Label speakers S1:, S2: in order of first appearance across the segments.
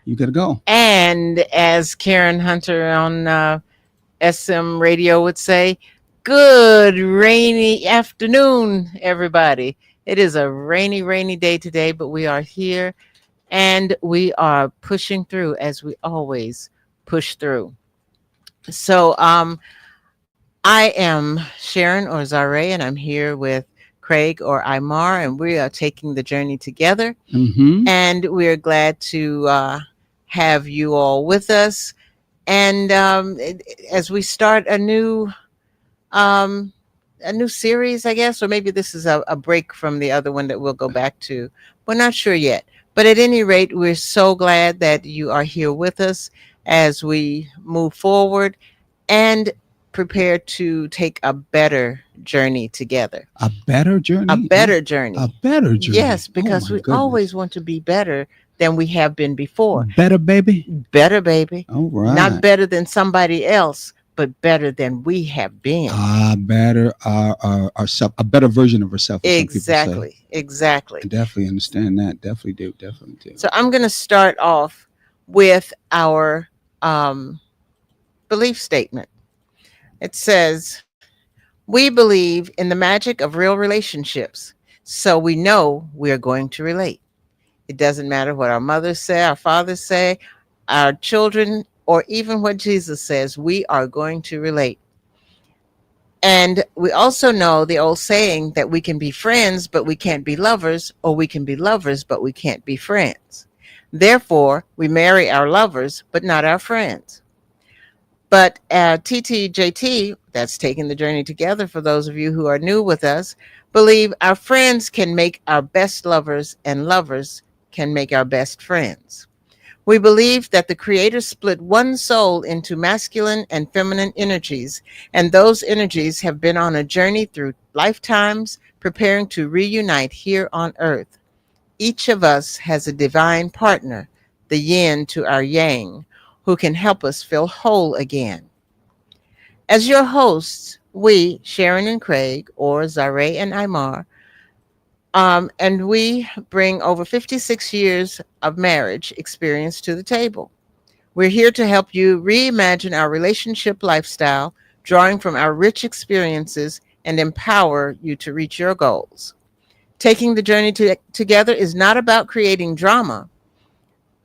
S1: You got to go.
S2: And as Karen Hunter on SM Radio would say, good rainy afternoon, everybody. It is a rainy, rainy day today, but we are here and we are pushing through as we always push through. So, I am Sharon or Zare, and I'm here with Craig or Imar, and we are taking the journey together.
S1: Mm-hmm.
S2: And we're glad to have you all with us. And as we start um, a new series, I guess, or maybe this is a break from the other one that we'll go back to. We're not sure yet. But at any rate, we're so glad that you are here with us as we move forward and prepare to take a better journey together.
S1: A better
S2: A
S1: journey.
S2: better
S1: A
S2: journey.
S1: better journey.
S2: Yes,
S1: Oh
S2: because
S1: my
S2: we
S1: goodness.
S2: always want to be better than we have been before.
S1: Better, baby.
S2: Better, baby.
S1: All
S2: Not
S1: right.
S2: better than somebody else, but better than we have been.
S1: Better, ourself, a better version of ourselves, as some people say.
S2: Exactly.
S1: I
S2: Exactly.
S1: definitely understand that. Definitely do. Definitely do.
S2: So I'm going to start off with our um, belief statement. It says, we believe in the magic of real relationships, so we know we are going to relate. It doesn't matter what our mothers say, our fathers say, our children, or even what Jesus says, we are going to relate. And we also know the old saying that we can be friends, but we can't be lovers, or we can be lovers, but we can't be friends. Therefore, we marry our lovers, but not our friends. But TTJT, that's taking the journey together for those of you who are new with us, believe our friends can make our best lovers and lovers can make our best friends. We believe that the Creator split one soul into masculine and feminine energies, and those energies have been on a journey through lifetimes preparing to reunite here on earth. Each of us has a divine partner, the yin to our yang, who can help us feel whole again. As your hosts, we, Sharon and Craig, or Zare and Imar, and we bring over 56 years of marriage experience to the table. We're here to help you reimagine our relationship lifestyle, drawing from our rich experiences and empower you to reach your goals. Taking the journey together is not about creating drama.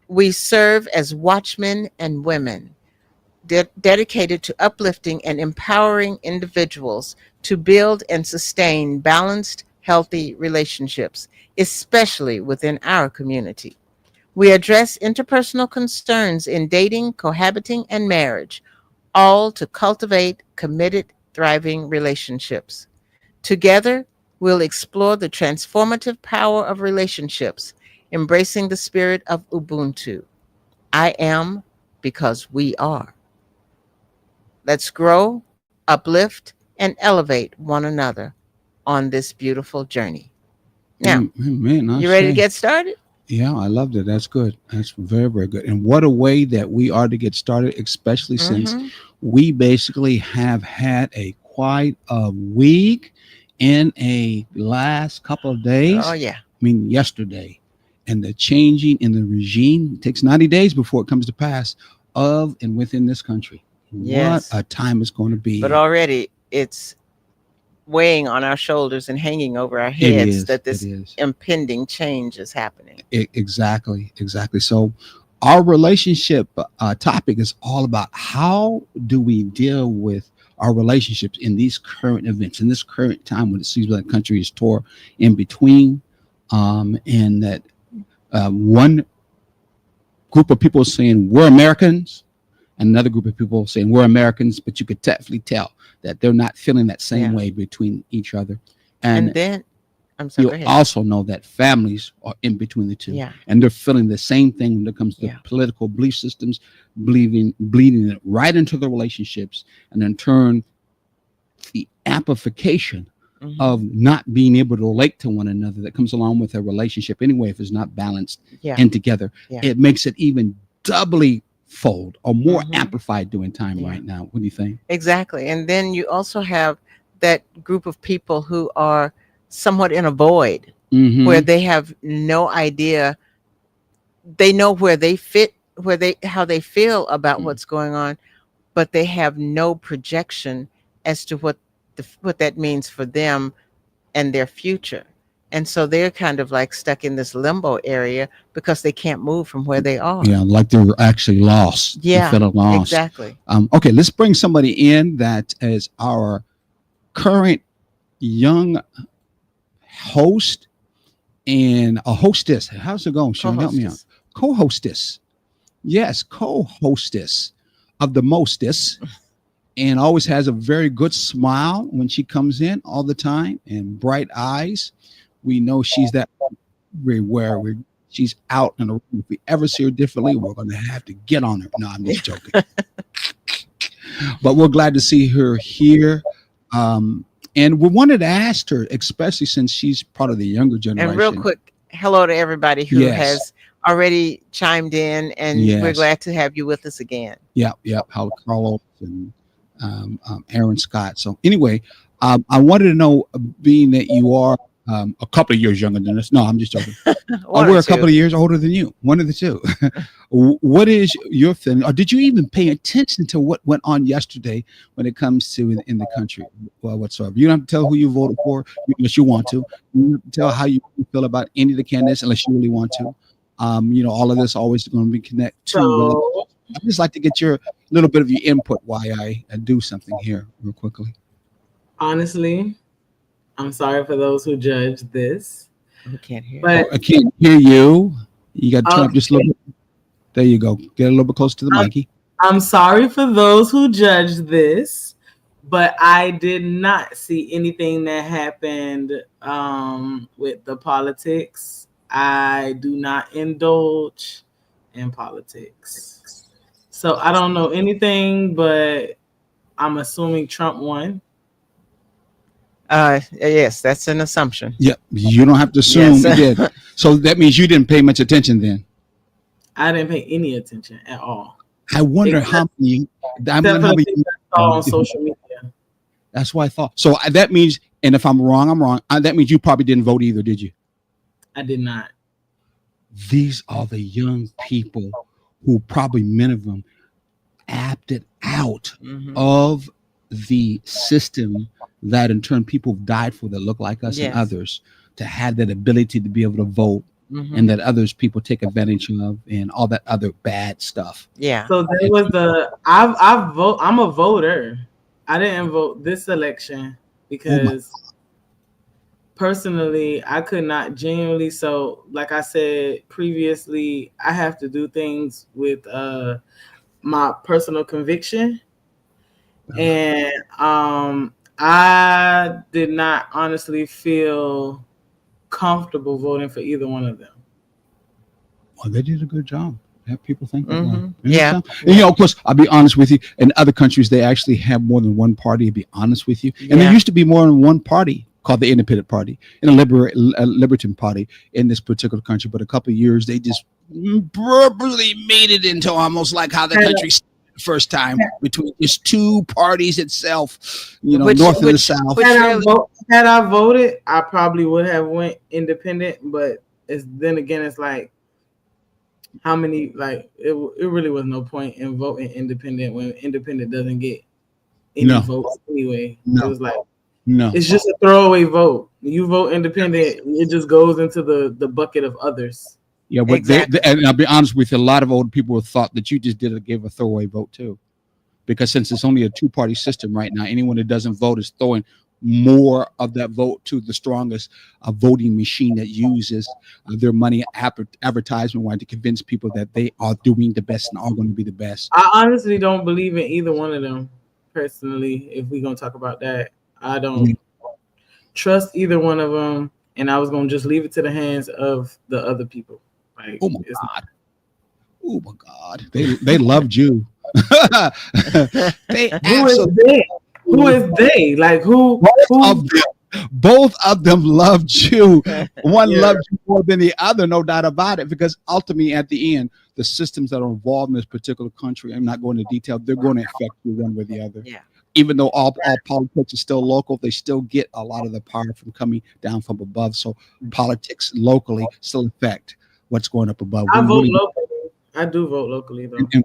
S2: We serve as watchmen and women dedicated to uplifting and empowering individuals to build and sustain balanced, healthy relationships, especially within our community. We address interpersonal concerns in dating, cohabiting, and marriage, all to cultivate committed, thriving relationships. Together, we'll explore the transformative power of relationships, embracing the spirit of Ubuntu. I am because we are. Let's grow, uplift, and elevate one another on this beautiful journey. Now,
S1: Man, I
S2: you ready to
S1: say.
S2: get started?
S1: Yeah, I loved it. That's good. That's very, very good. And what a way that we are to get started, especially since
S2: Mm-hmm.
S1: we basically have had a quite a week in a last couple of
S2: Oh,
S1: days.
S2: yeah.
S1: I mean, yesterday. And the changing in the regime it takes 90 days before it comes to pass of and within this country. What
S2: Yes.
S1: a time it's going to
S2: But
S1: be.
S2: already it's weighing on our shoulders and hanging over our
S1: It
S2: heads
S1: is.
S2: that
S1: It
S2: this
S1: is.
S2: impending change is happening.
S1: Exactly, exactly. So, our relationship topic is all about how do we deal with our relationships in these current events, in this current time when it seems like the country is tore in between, and that one group of people saying we're Americans, and another group of people saying we're Americans, but you could definitely tell that they're not feeling that same
S2: Yeah.
S1: way between each other.
S2: And
S1: And
S2: then, I'm sorry,
S1: you
S2: go ahead.
S1: also know that families are in between the two,
S2: Yeah.
S1: and they're feeling the same thing when it comes to
S2: Yeah.
S1: political belief systems, bleeding it right into the relationships, and in turn, the amplification
S2: Hmm.
S1: of not being able to relate to one another that comes along with a relationship anyway if it's not balanced
S2: Yeah.
S1: and together.
S2: Yeah.
S1: It makes it even doubly fold or more
S2: Hmm.
S1: amplified during time
S2: Yeah.
S1: right now. What do you think?
S2: Exactly. And then you also have that group of people who are somewhat in a void where
S1: Mm-hmm.
S2: they have no idea. They know where they fit how they feel about
S1: Mm.
S2: what's going on, but they have no projection as to what that means for them and their future. And so they're kind of like stuck in this limbo area because they can't move from where they are.
S1: Yeah, like they're actually lost. They're
S2: Yeah,
S1: feeling lost.
S2: exactly.
S1: Okay, let's bring somebody in that is our current young host and a hostess. How's it going, Sean? Help me out.
S2: Co-hostess.
S1: Co-hostess. Yes, co-hostess of the mostess, and always has a very good smile when she comes in all the time and bright eyes. We know she's that everywhere. She's out in the room. If we ever see her differently, we're going to have to get on her. No, I'm just joking. But we're glad to see her here. And we wanted to ask her, especially since she's part of the younger generation.
S2: And real quick, hello to everybody who
S1: Yes.
S2: has already chimed in, and we're
S1: Yes.
S2: glad to have you with us again.
S1: Yep. How Carlos and Aaron Scott. So anyway, I wanted to know, being that you are a couple of years younger than us. No, I'm just joking.
S2: One
S1: We're
S2: or
S1: a couple
S2: two.
S1: of years older than you. One of the two. What is your thing? Or did you even pay attention to what went on yesterday when it comes to in the country? Well, whatsoever. You don't have to tell who you voted for unless you want to. You don't have to tell how you feel about any of the candidates unless you really want to. All of this always going to be connected to.
S3: So,
S1: I just like to get your little bit of your input while I do something here real quickly.
S3: honestly, I'm sorry for those who judge this,
S2: We can't hear.
S3: but
S1: I can't hear you. You got to turn up
S3: Okay.
S1: just a little bit. There you go. Get a little bit closer to the mic.
S3: I'm sorry for those who judge this, but I did not see anything that happened with the politics. I do not indulge in politics. So I don't know anything, but I'm assuming Trump won.
S2: Yes, that's an assumption.
S1: Yep. You don't have to assume
S2: Yes.
S1: you did. So that means you didn't pay much attention then.
S3: I didn't pay any attention at all.
S1: I wonder
S3: Except-
S1: how many. I'm
S3: Except
S1: wondering
S3: for
S1: how
S3: the
S1: many.
S3: things I saw on social media.
S1: That's what I thought. So that means, and if I'm wrong, I'm wrong. That means you probably didn't vote either, did you?
S3: I did not.
S1: These are the young people who probably many of them opted out
S2: Mhm.
S1: of the system that in turn people have died for that look like us
S2: Yes.
S1: and others, to have that ability to be able to vote,
S2: Mhm.
S1: and that others people take advantage of, and all that other bad stuff.
S2: Yeah.
S3: So there was I'm a voter. I didn't vote this election because personally I could not genuinely, so like I said previously, I have to do things with my personal conviction. And I did not honestly feel comfortable voting for either one of them.
S1: Well, they did a good job. Have people think that way.
S2: Mhm.
S1: You know
S2: Yeah.
S1: what I'm saying? And, of course, I'll be honest with you. In other countries, they actually have more than one party. To be honest with you, and
S2: Yeah.
S1: there used to be more than one party called the Independent Party and a Libertarian Party in this particular country. But a couple of years, they just verbally made it into almost like how the country started the first time, between just two parties itself.
S2: Which-
S1: North and the
S2: which-
S1: South.
S2: which-
S3: Had I voted, I probably would have went independent. But then again, it's like how many, like it really was no point in voting independent when independent doesn't get any
S1: No.
S3: votes anyway.
S1: No.
S3: It was like
S1: No.
S3: it's just a throwaway vote. You vote independent, it just goes into the bucket of others.
S1: Yeah, but
S2: Exactly.
S1: and I'll be honest with you, a lot of old people thought that you just gave a throwaway vote too, because since it's only a two-party system right now, anyone that doesn't vote is throwing more of that vote to the strongest voting machine that uses their money advertisement wise to convince people that they are doing the best and are going to be the best.
S3: I honestly don't believe in either one of them personally. If we're gonna talk about that, I don't trust either one of them, and I was gonna just leave it to the hands of the other people. Like,
S1: Oh my
S3: it's-
S1: God! Oh my God! They loved you. They
S3: who is
S1: absolutely.
S3: they? Who is they? Like who?
S1: Both of them loved you. One
S3: Yeah.
S1: loved you more than the other, no doubt about it. Because ultimately, at the end, the systems that are involved in this particular country, I'm not going into detail, they're going to affect you one way or the other.
S2: Yeah.
S1: Even though all politics is still local, they still get a lot of the power from coming down from above. So politics locally still affect what's going up above.
S3: I
S1: We
S3: vote
S1: really-
S3: locally. I do vote locally though.
S1: and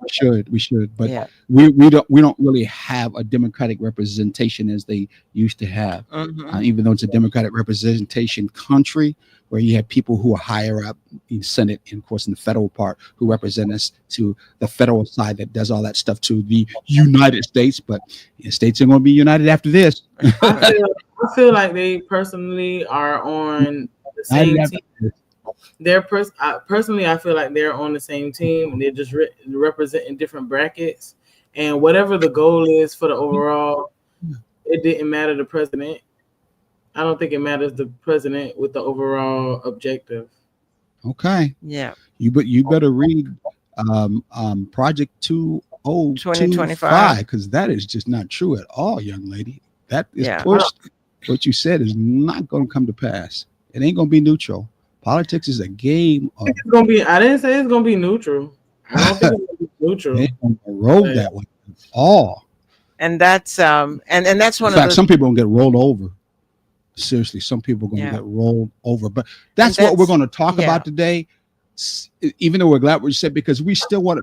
S1: we should, but
S2: Yeah.
S1: we don't really have a democratic representation as they used to have.
S2: Mhm.
S1: Even though it's a democratic representation country where you have people who are higher up in Senate and of course in the federal part who represent us to the federal side that does all that stuff to the United States, but the states are going to be united after this.
S3: I feel like they personally are on the same
S1: United
S3: team.
S1: after this.
S3: Personally, I feel like they're on the same team and they're just representing different brackets. And whatever the goal is for the overall, it didn't matter the president. I don't think it matters the president with the overall objective.
S1: Okay,
S2: Yeah.
S1: you better read Project 2025 because that is just not true at all, young lady. That is
S2: Yeah.
S1: pushed. What you said is not going to come to pass. It ain't going to be neutral. Politics is a game of.
S3: It's gonna be. I didn't say it's gonna be neutral. I don't think it's gonna be neutral.
S1: They don't roll that way at all.
S2: And that's and that's one
S1: In fact,
S2: of the
S1: some people are gonna get rolled over. Seriously, some people are gonna
S2: Yeah.
S1: get rolled over. But that's
S2: And
S1: what we're
S2: that's-
S1: going to talk
S2: yeah.
S1: about today. Even though we're glad we said, because we still got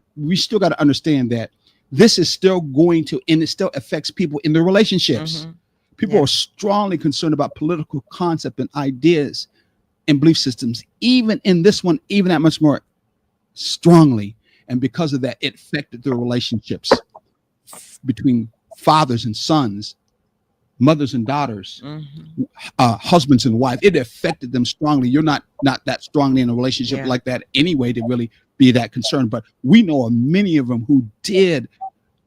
S1: to understand that this is still going to, and it still affects people in their relationships.
S2: Mhm.
S1: People
S2: Yeah.
S1: are strongly concerned about political concept and ideas and belief systems, even in this one, even that much more strongly. And because of that, it affected their relationships between fathers and sons, mothers and daughters,
S2: Mhm.
S1: husbands and wives. It affected them strongly. You're not that strongly in a relationship
S2: Yeah.
S1: like that anyway to really be that concerned. But we know of many of them who did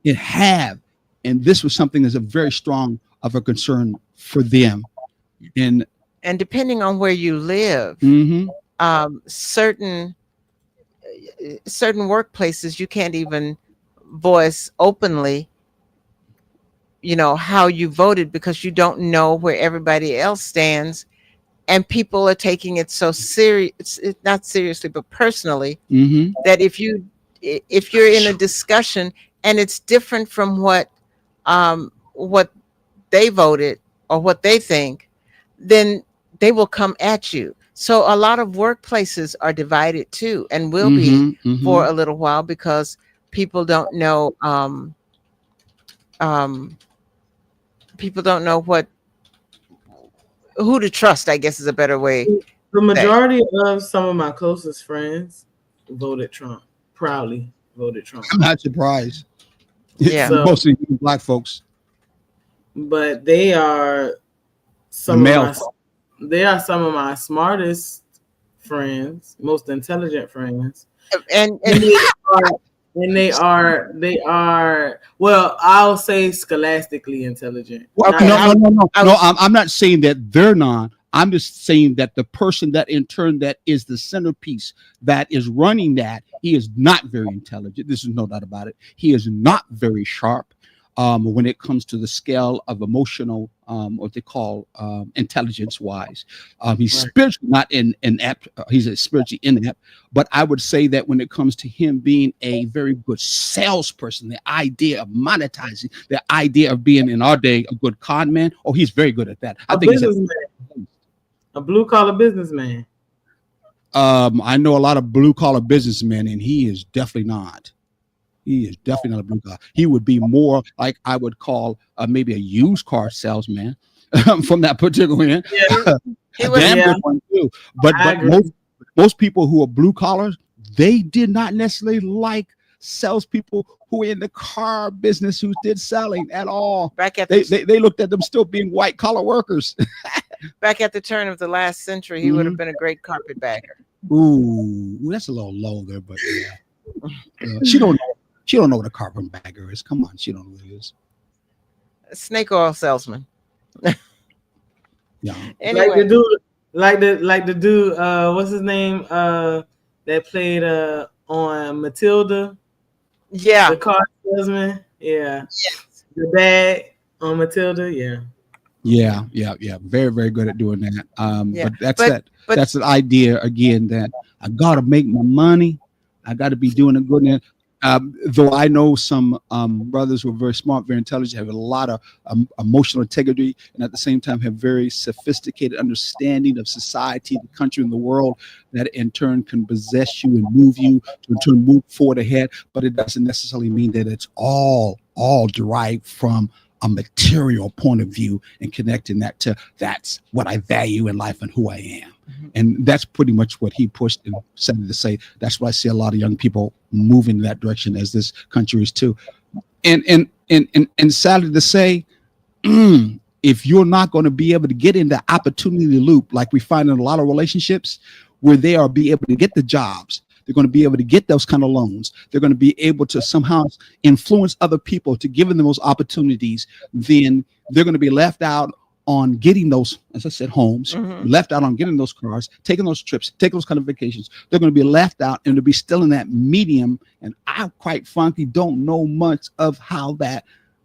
S1: and have, and this was something that's a very strong of a concern for them. And
S2: And depending on where you live,
S1: mhm,
S2: certain workplaces you can't even voice openly, how you voted because you don't know where everybody else stands, and people are taking it so serious, not seriously but personally,
S1: mhm,
S2: that if you're in a discussion and it's different from what they voted or what they think, then they will come at you. So a lot of workplaces are divided too, and will be
S1: mhm, mhm.
S2: for a little while because people don't know people don't know who to trust, I guess is a better way.
S3: The majority of some of my closest friends voted Trump. Proudly voted Trump.
S1: I'm not surprised.
S2: Yeah.
S3: So-
S1: Mostly black folks.
S3: But they are some
S1: The
S3: of they are some of my smartest friends, most intelligent friends.
S2: And
S3: They are well, I'll say scholastically intelligent.
S1: Well,
S2: Okay,
S1: no.
S2: I
S1: No,
S2: was-
S1: I'm not saying that they're not. I'm just saying that the person that in turn that is the centerpiece that is running that, he is not very intelligent. This is no doubt about it. He is not very sharp when it comes to the scale of emotional, what they call intelligence wise. He's
S3: Right.
S1: spiritually not inept. He's spiritually inept. But I would say that when it comes to him being a very good salesperson, the idea of monetizing, the idea of being in our day a good con man, oh, he's very good at that. I
S3: A
S1: think he's
S3: businessman, a blue collar businessman.
S1: I know a lot of blue collar businessmen, and he is definitely not. He is definitely not a blue collar. He would be more like I would call maybe a used car salesman from that particular end.
S3: Yeah,
S2: he
S1: A
S2: was
S1: damn
S3: Yeah.
S1: good one too. But
S3: I agree.
S1: most people who are blue collars, they did not necessarily like salespeople who were in the car business who did selling at all.
S2: back at
S1: They looked at them still being white collar workers.
S2: back at the turn of the last century, he would
S1: Mm-hmm.
S2: have been a great carpetbagger.
S1: Ooh, that's a little low there, but yeah. She don't know. She don't know what a carpetbagger is. Come on, she don't know what it is.
S2: A snake oil salesman.
S1: Yeah.
S2: Anyway,
S3: like the dude, what's his name? That played on Matilda,
S2: yeah.
S3: the car salesman. Yeah. The dad on Matilda, yeah.
S1: Yeah. Very, very good at doing that.
S2: Yeah,
S1: But
S2: but-
S1: that's an idea again that I gotta make my money. I gotta be doing it good. And Though I know some brothers who are very smart, very intelligent, have a lot of emotional integrity, and at the same time have very sophisticated understanding of society, the country, and the world, that in turn can possess you and move you to in turn move forward ahead. But it doesn't necessarily mean that it's all derived from a material point of view and connecting that to that's what I value in life and who I am. And that's pretty much what he pushed and said to say. That's why I see a lot of young people moving in that direction, as this country is too. And sadly to say, if you're not going to be able to get in the opportunity loop, like we find in a lot of relationships, where they are be able to get the jobs, they're going to be able to get those kind of loans, they're going to be able to somehow influence other people to give them those opportunities, then they're going to be left out on getting those, as I said, homes, left out on getting those cars, taking those trips, taking those kind of vacations. They're going to be left out and to be still in that medium. And I quite frankly don't know much of how that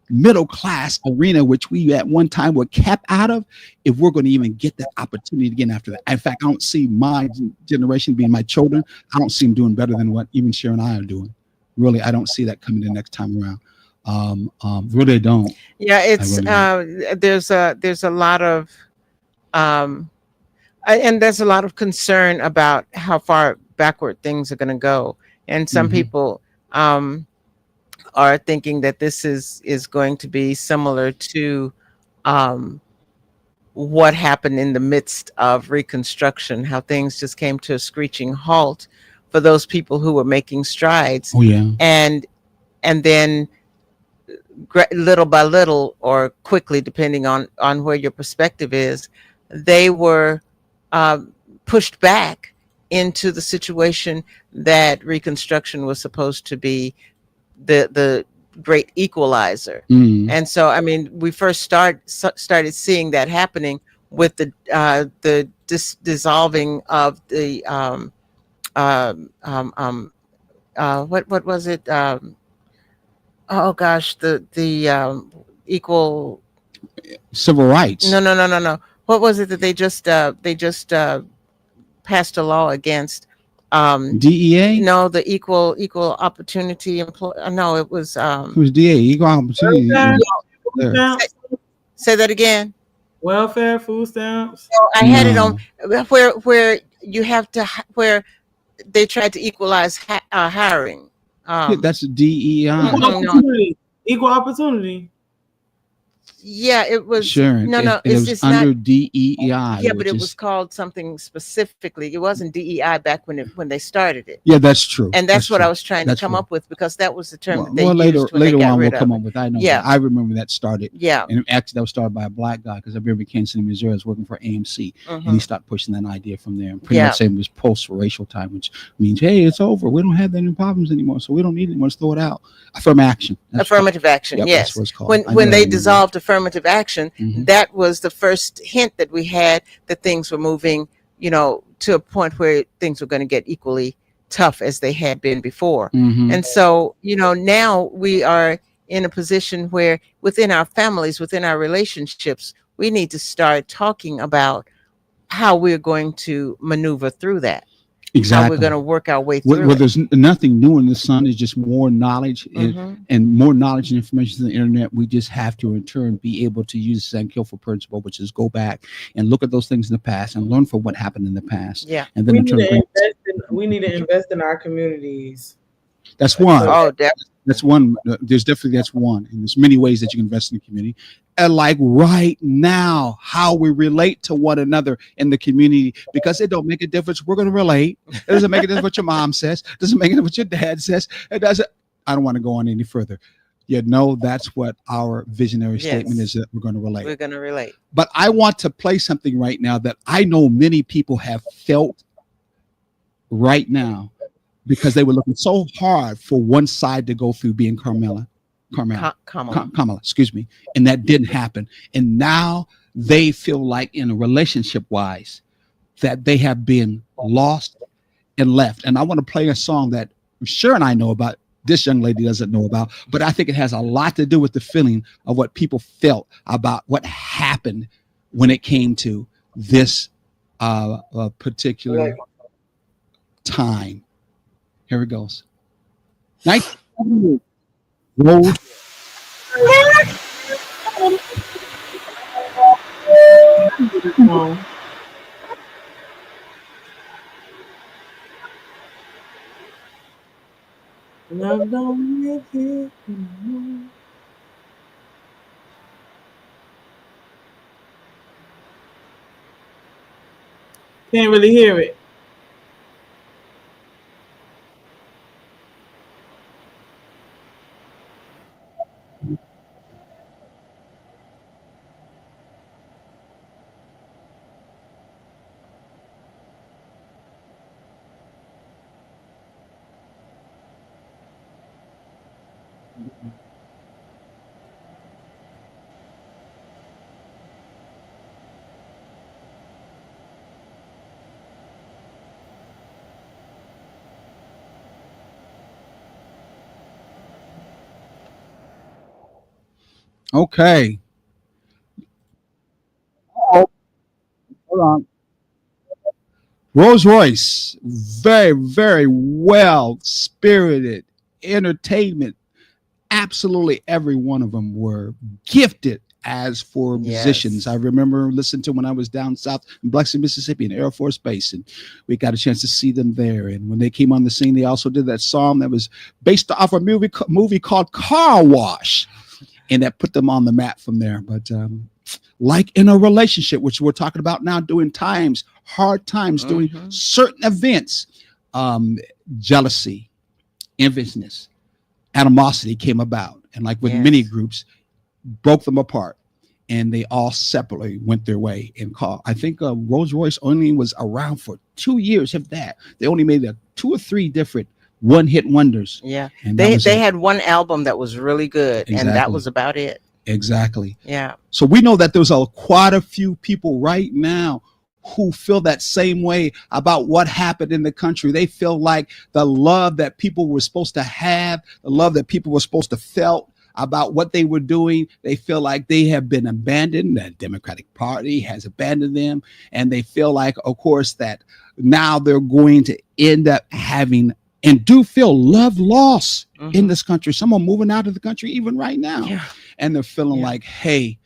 S1: middle class arena, which we at one time were kept out of, if we're going to even get that opportunity again after that. In fact, I don't see my generation, being my children, I don't see them doing better than what even Sharon and I are doing. Really, I don't see that coming the next time around. Really don't.
S2: Yeah, it's
S1: really
S2: there's a lot of and there's a lot of concern about how far backward things are going to go, and some people are thinking that this is going to be similar to what happened in the midst of Reconstruction, how things just came to a screeching halt for those people who were making strides.
S1: Oh yeah.
S2: And then little by little, or quickly, depending on where your perspective is, they were pushed back into the situation that Reconstruction was supposed to be the great equalizer. And so, I mean, we first started seeing that happening with the dissolving of the what was it? Oh gosh, the equal
S1: civil rights.
S2: No. What was it that they just passed a law against?
S1: DEA?
S2: No, the equal opportunity no, it was
S1: DEA, equal opportunity.
S2: Say that again.
S3: Welfare, food stamps.
S2: So I had it on where you have to, where they tried to equalize hiring.
S1: Yeah, that's DEI.
S3: Equal opportunity.
S2: Yeah, it was.
S1: Sharon, it's under
S2: not
S1: DEI.
S2: Yeah, but it was called something specifically. It wasn't DEI back when they started it.
S1: Yeah, that's true.
S2: And that's what I was trying to come up with, because that was the term that they used
S1: later
S2: when
S1: on
S2: they
S1: we'll
S2: got
S1: come
S2: rid
S1: up
S2: of
S1: with. I know.
S2: Yeah,
S1: I remember that started.
S2: Yeah,
S1: and actually that was started by a black guy, because I remember in Kansas City, Missouri, I was working for AMC, and he started pushing that idea from there. And pretty much saying it was post-racial time, which means, hey, it's over. We don't have any problems anymore, so we don't need it anymore. Let's throw it out. Affirmative action.
S2: Affirmative action.
S1: Yep,
S2: yes.
S1: That's what it's called.
S2: When they dissolved affirmative action, that was the first hint that we had that things were moving, to a point where things were going to get equally tough as they had been before. And so, now we are in a position where within our families, within our relationships, we need to start talking about how we're going to maneuver through that.
S1: Exactly.
S2: How we're going to work our way through
S1: well, there's nothing new in the sun. It's just more knowledge and more knowledge and information on the internet. We just have to, in turn, be able to use the Sankofa principle, which is go back and look at those things in the past and learn from what happened in the past.
S2: Yeah.
S1: And then
S3: we need to invest in our communities.
S1: That's one.
S2: Oh, definitely.
S1: That's one. That's one. And there's many ways that you can invest in the community. And like right now, how we relate to one another in the community, because it don't make a difference. We're going to relate. It doesn't make a difference what your mom says. It doesn't make a difference what your dad says. It doesn't. I don't want to go on any further. That's what our visionary statement is, that we're going to relate.
S2: We're going to relate.
S1: But I want to play something right now that I know many people have felt right now, because they were looking so hard for one side to go through, being Kamala, excuse me, and that didn't happen. And now they feel like, in a relationship wise, that they have been lost and left. And I want to play a song that Sharon and I know about. This young lady doesn't know about, but I think it has a lot to do with the feeling of what people felt about what happened when it came to this particular time. Here it goes. Rose,
S3: Oh, love don't make it anymore. Can't really hear it.
S1: okay. Oh, hold on. Rolls Royce, very, very well spirited entertainment. Absolutely every one of them were gifted as for musicians. I
S2: Yes.
S1: remember listening to when I was down south in Biloxi, Mississippi, in Air Force Base, and we got a chance to see them there. And when they came on the scene, they also did that song that was based off a movie called Car Wash, and that put them on the map from there. But like in a relationship, which we're talking about now, doing times, hard times, doing
S2: Mhm.
S1: certain events, um, jealousy, enviousness, animosity came about, and like with many
S2: Yes.
S1: groups, broke them apart, and they all separately went their way. And call, I think Rolls Royce only was around for 2 years, if that. They only made 2 or 3 different one-hit wonders,
S2: Yeah.
S1: and that
S2: They
S1: was
S2: they
S1: it.
S2: had one album that was really good, and that
S1: Exactly,
S2: was about it.
S1: exactly.
S2: Yeah.
S1: So we know that there's quite a few people right now who feel that same way about what happened in the country. They feel like the love that people were supposed to have, the love that people were supposed to felt about what they were doing, they feel like they have been abandoned. The Democratic Party has abandoned them, and they feel like, of course, that now they're going to end up having and do feel love loss in
S2: Mhm.
S1: this country. Some are moving out of the country even right now,
S2: Yeah.
S1: and they're feeling
S2: Yeah.
S1: like, hey,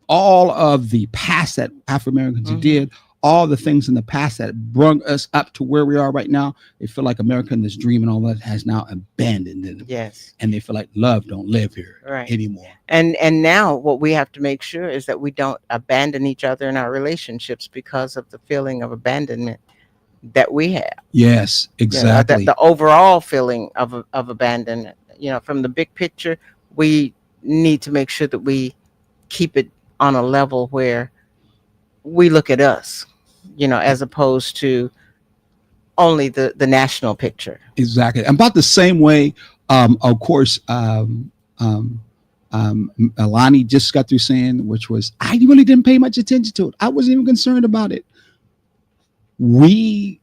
S1: all of the past that Afro Americans
S2: Mhm.
S1: did, all the things in the past that brought us up to where we are right now, they feel like America and this dream and all that has now abandoned them,
S2: Yes.
S1: and they feel like love don't live here
S2: Right.
S1: anymore.
S2: And now what we have to make sure is that we don't abandon each other in our relationships because of the feeling of abandonment that we have.
S1: Yes, exactly.
S2: The overall feeling of abandonment. From the big picture, we need to make sure that we keep it on a level where we look at us, as opposed to only the national picture.
S1: Exactly. About the same way, of course, Alani just got through saying, which was, I really didn't pay much attention to it. I wasn't even concerned about it. We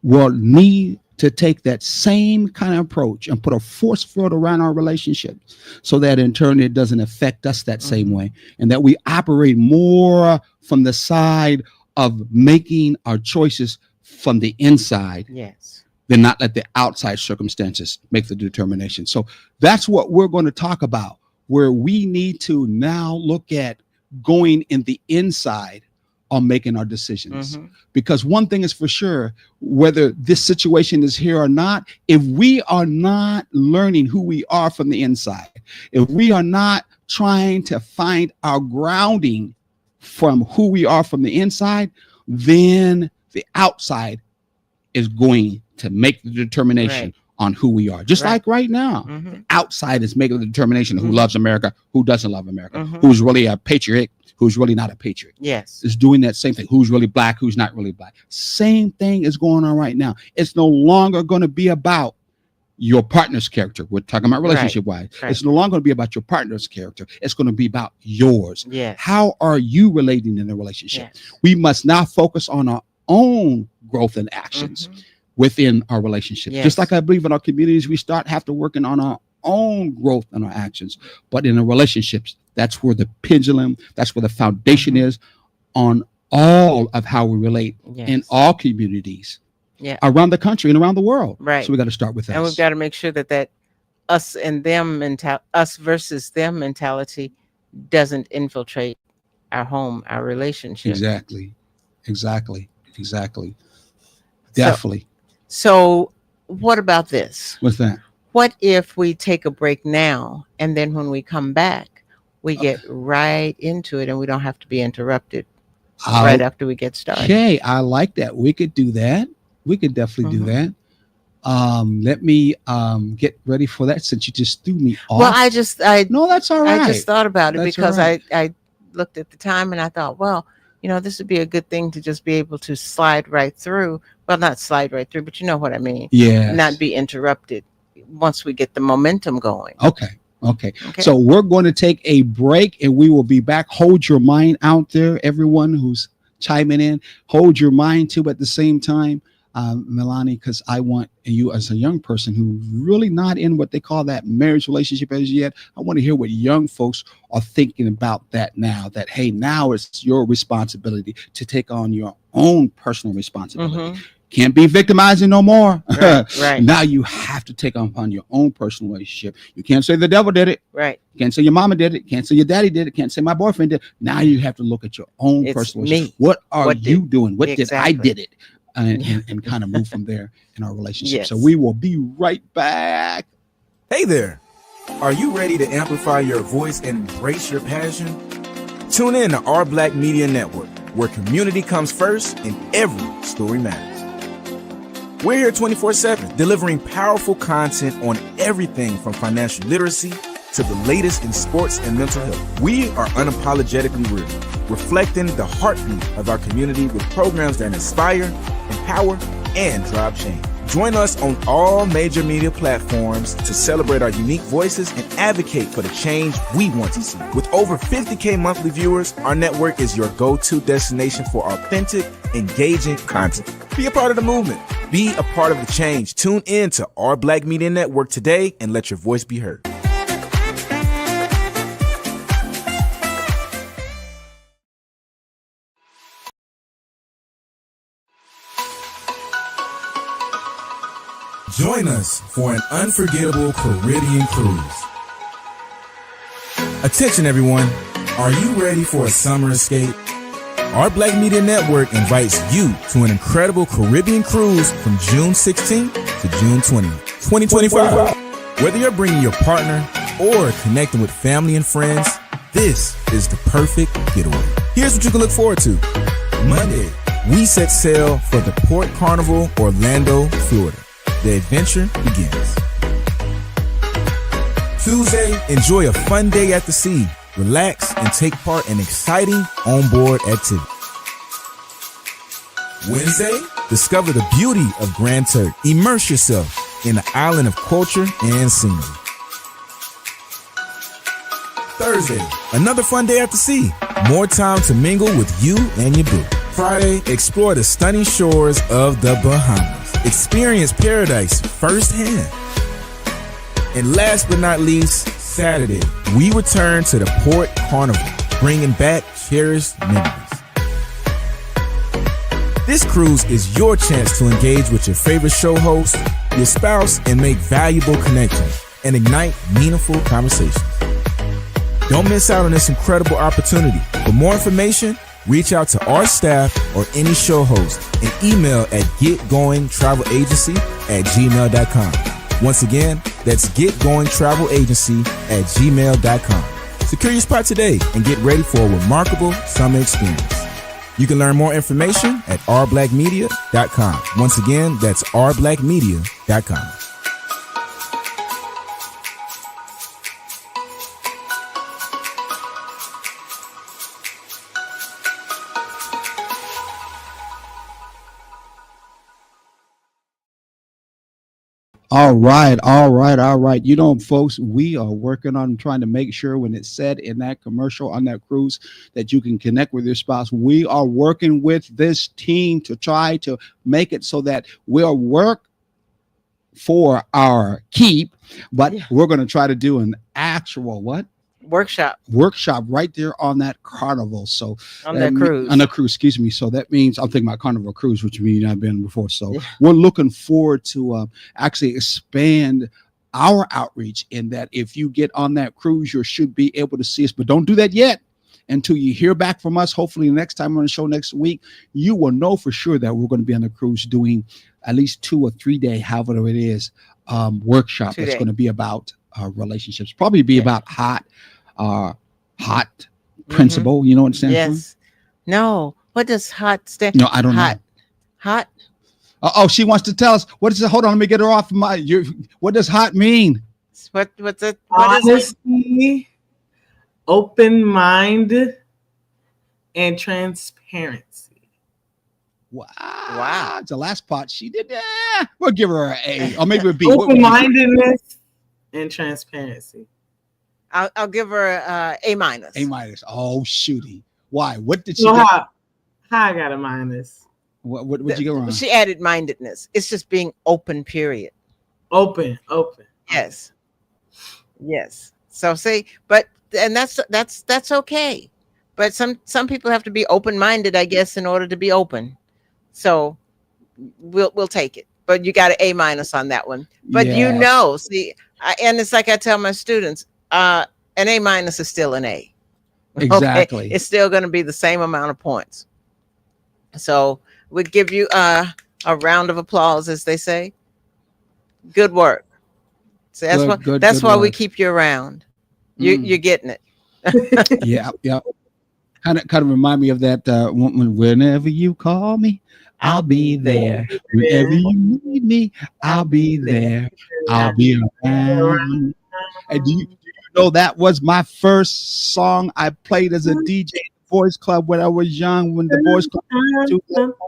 S1: will need to take that same kind of approach and put a force field around our relationship so that in turn it doesn't affect us that same way, and that we operate more from the side of making our choices from the inside
S2: Yes.
S1: than not let the outside circumstances make the determination. So that's what we're going to talk about, where we need to now look at going in the inside on making our decisions.
S2: Mhm.
S1: Because one thing is for sure, whether this situation is here or not, if we are not learning who we are from the inside, if we are not trying to find our grounding from who we are from the inside, then the outside is going to make the determination
S2: Right.
S1: on who we are. Just
S2: Right.
S1: like right now,
S2: Mhm.
S1: outside is making the determination of who
S2: Mhm.
S1: loves America, who doesn't love America,
S2: Mhm.
S1: who's really a patriot, who's really not a patriot.
S2: Yes.
S1: Is doing that same thing. Who's really black, who's not really black. Same thing is going on right now. It's no longer going to be about your partner's character. We're talking about relationship wise.
S2: Right.
S1: It's no longer going to be about your partner's character. It's going to be about yours.
S2: Yes.
S1: How are you relating in the relationship?
S2: Yes.
S1: We must now focus on our own growth and actions
S2: Mhm.
S1: within our relationship.
S2: Yes.
S1: Just like I believe in our communities, we have to working on our own growth and our actions. But in the relationships, that's where the pendulum, that's where the foundation
S2: Mhm.
S1: is on all of how we relate in
S2: Yes.
S1: all communities
S2: Yeah.
S1: around the country and around the world.
S2: Right.
S1: So we got to start with us.
S2: And we've got to make sure that us and them us versus them mentality doesn't infiltrate our home, our relationship.
S1: Exactly. Definitely.
S2: So what about this?
S1: What's that?
S2: What if we take a break now, and then when we come back, we get right into it and we don't have to be interrupted right after we get started?
S1: Okay, I like that. We could do that. We could definitely do that. Let me get ready for that since you just threw me off.
S2: Well,
S1: no, that's all right.
S2: I just thought about it
S1: That's
S2: because
S1: all right.
S2: I looked at the time and I thought, well, this would be a good thing to just be able to slide right through. Well, not slide right through, but you know what I mean.
S1: Yeah.
S2: Not be interrupted once we get the momentum going.
S1: Okay. So we're going to take a break and we will be back. Hold your mind out there, everyone who's chiming in. Hold your mind too at the same time, Melanie, because I want you as a young person who's really not in what they call that marriage relationship as yet. I want to hear what young folks are thinking about that now, that, hey, now it's your responsibility to take on your own personal responsibility. Can't be victimizing no more.
S2: Right.
S1: Now you have to take upon your own personal relationship. You can't say the devil did it.
S2: Right.
S1: You can't say your mama did it. Can't say your daddy did it. Can't say my boyfriend did it. Now you have to look at your own personal relationship. What are you doing? What did I did it? And kind of move from there in our relationship.
S2: Yes.
S1: So we will be right back.
S4: Hey there. Are you ready to amplify your voice and embrace your passion? Tune in to Our Black Media Network, where community comes first and every story matters. We're here 24/7, delivering powerful content on everything from financial literacy to the latest in sports and mental health. We are unapologetically real, reflecting the heartbeat of our community with programs that inspire, empower, and drive change. Join us on all major media platforms to celebrate our unique voices and advocate for the change we want to see. With over 50K monthly viewers, our network is your go-to destination for authentic, engaging content. Be a part of the movement. Be a part of the change. Tune in to Our Black Media Network today and let your voice be heard. Join us for an unforgettable Caribbean cruise. Attention everyone, are you ready for a summer escape? Our Black Media Network invites you to an incredible Caribbean cruise from June 16th to June 20th, 2025. Whether you're bringing your partner or connecting with family and friends, this is the perfect getaway. Here's what you can look forward to. Monday, we set sail for the Port Carnival, Orlando, Florida. The adventure begins. Tuesday, enjoy a fun day at the sea. Relax and take part in exciting onboard activities. Wednesday, discover the beauty of Grand Turk. Immerse yourself in the island of culture and scenery. Thursday, another fun day at the sea. More time to mingle with you and your boo. Friday, explore the stunning shores of the Bahamas. Experience paradise firsthand. And last but not least, Saturday, we return to the Port Carnival, bringing back cherished memories. This cruise is your chance to engage with your favorite show host, your spouse, and make valuable connections and ignite meaningful conversations. Don't miss out on this incredible opportunity. For more information, reach out to our staff or any show host and email at getgoingtravelagency@gmail.com. Once again, that's getgoingtravelagency@gmail.com. Secure your spot today and get ready for a remarkable summer experience. You can learn more information at rblackmedia.com. Once again, that's rblackmedia.com.
S1: All right. You know, folks, we are working on trying to make sure when it's said in that commercial on that cruise that you can connect with your spouse. We are working with this team to try to make it so that we'll work for our keep, but we're going to try to do an actual what?
S2: workshop
S1: right there on that Carnival. So
S2: on that cruise.
S1: on the cruise, excuse me. So that means I'm thinking about Carnival Cruise, which means I've been before. So
S2: Yeah.
S1: we're looking forward to actually expand our outreach in that if you get on that cruise, you should be able to see us, but don't do that yet until you hear back from us. Hopefully next time on the show next week, you will know for sure that we're going to be on the cruise doing at least 2 or 3 day, however it is, workshop
S2: 2
S1: that's
S2: day.
S1: going to be about relationships, probably be
S2: Yeah.
S1: about hot principle. You know what it stands for?
S2: Yes. No. What does hot stand?
S1: No, I don't
S2: hot.
S1: know.
S2: Hot.
S1: Oh, she wants to tell us. What is it? Hold on, let me get her off my. What does hot mean?
S2: What's it? What is it?
S3: Honesty, open mind, and transparency.
S1: Wow. The last part she did. We'll give her an A, or maybe a B.
S3: Open mindedness and transparency.
S2: I'll give her a A minus.
S1: A minus. Oh, shooty. Why? What did she?
S3: So
S1: get?
S3: how I got a minus?
S1: What did you go wrong?
S2: She added mindedness. It's just being open. Period.
S3: Open.
S2: Yes. Yes. So see, but and that's okay. But some people have to be open minded, I guess, in order to be open. So we'll take it. But you got an A minus on that one. But you
S1: Yes.
S2: know, see, and it's like I tell my students, an A minus is still an A. Okay?
S1: Exactly.
S2: It's still going to be the same amount of points. So we give you a round of applause, as they say. Good work. So that's why we
S1: work.
S2: keep you around. You're getting it.
S1: Yeah. Kind of remind me of that. Whenever you call me, I'll be there. Whenever you need me, I'll be there. I'll be around. And do you know that was my first song I played as a DJ Boys Club when I was young? When the Boys Club was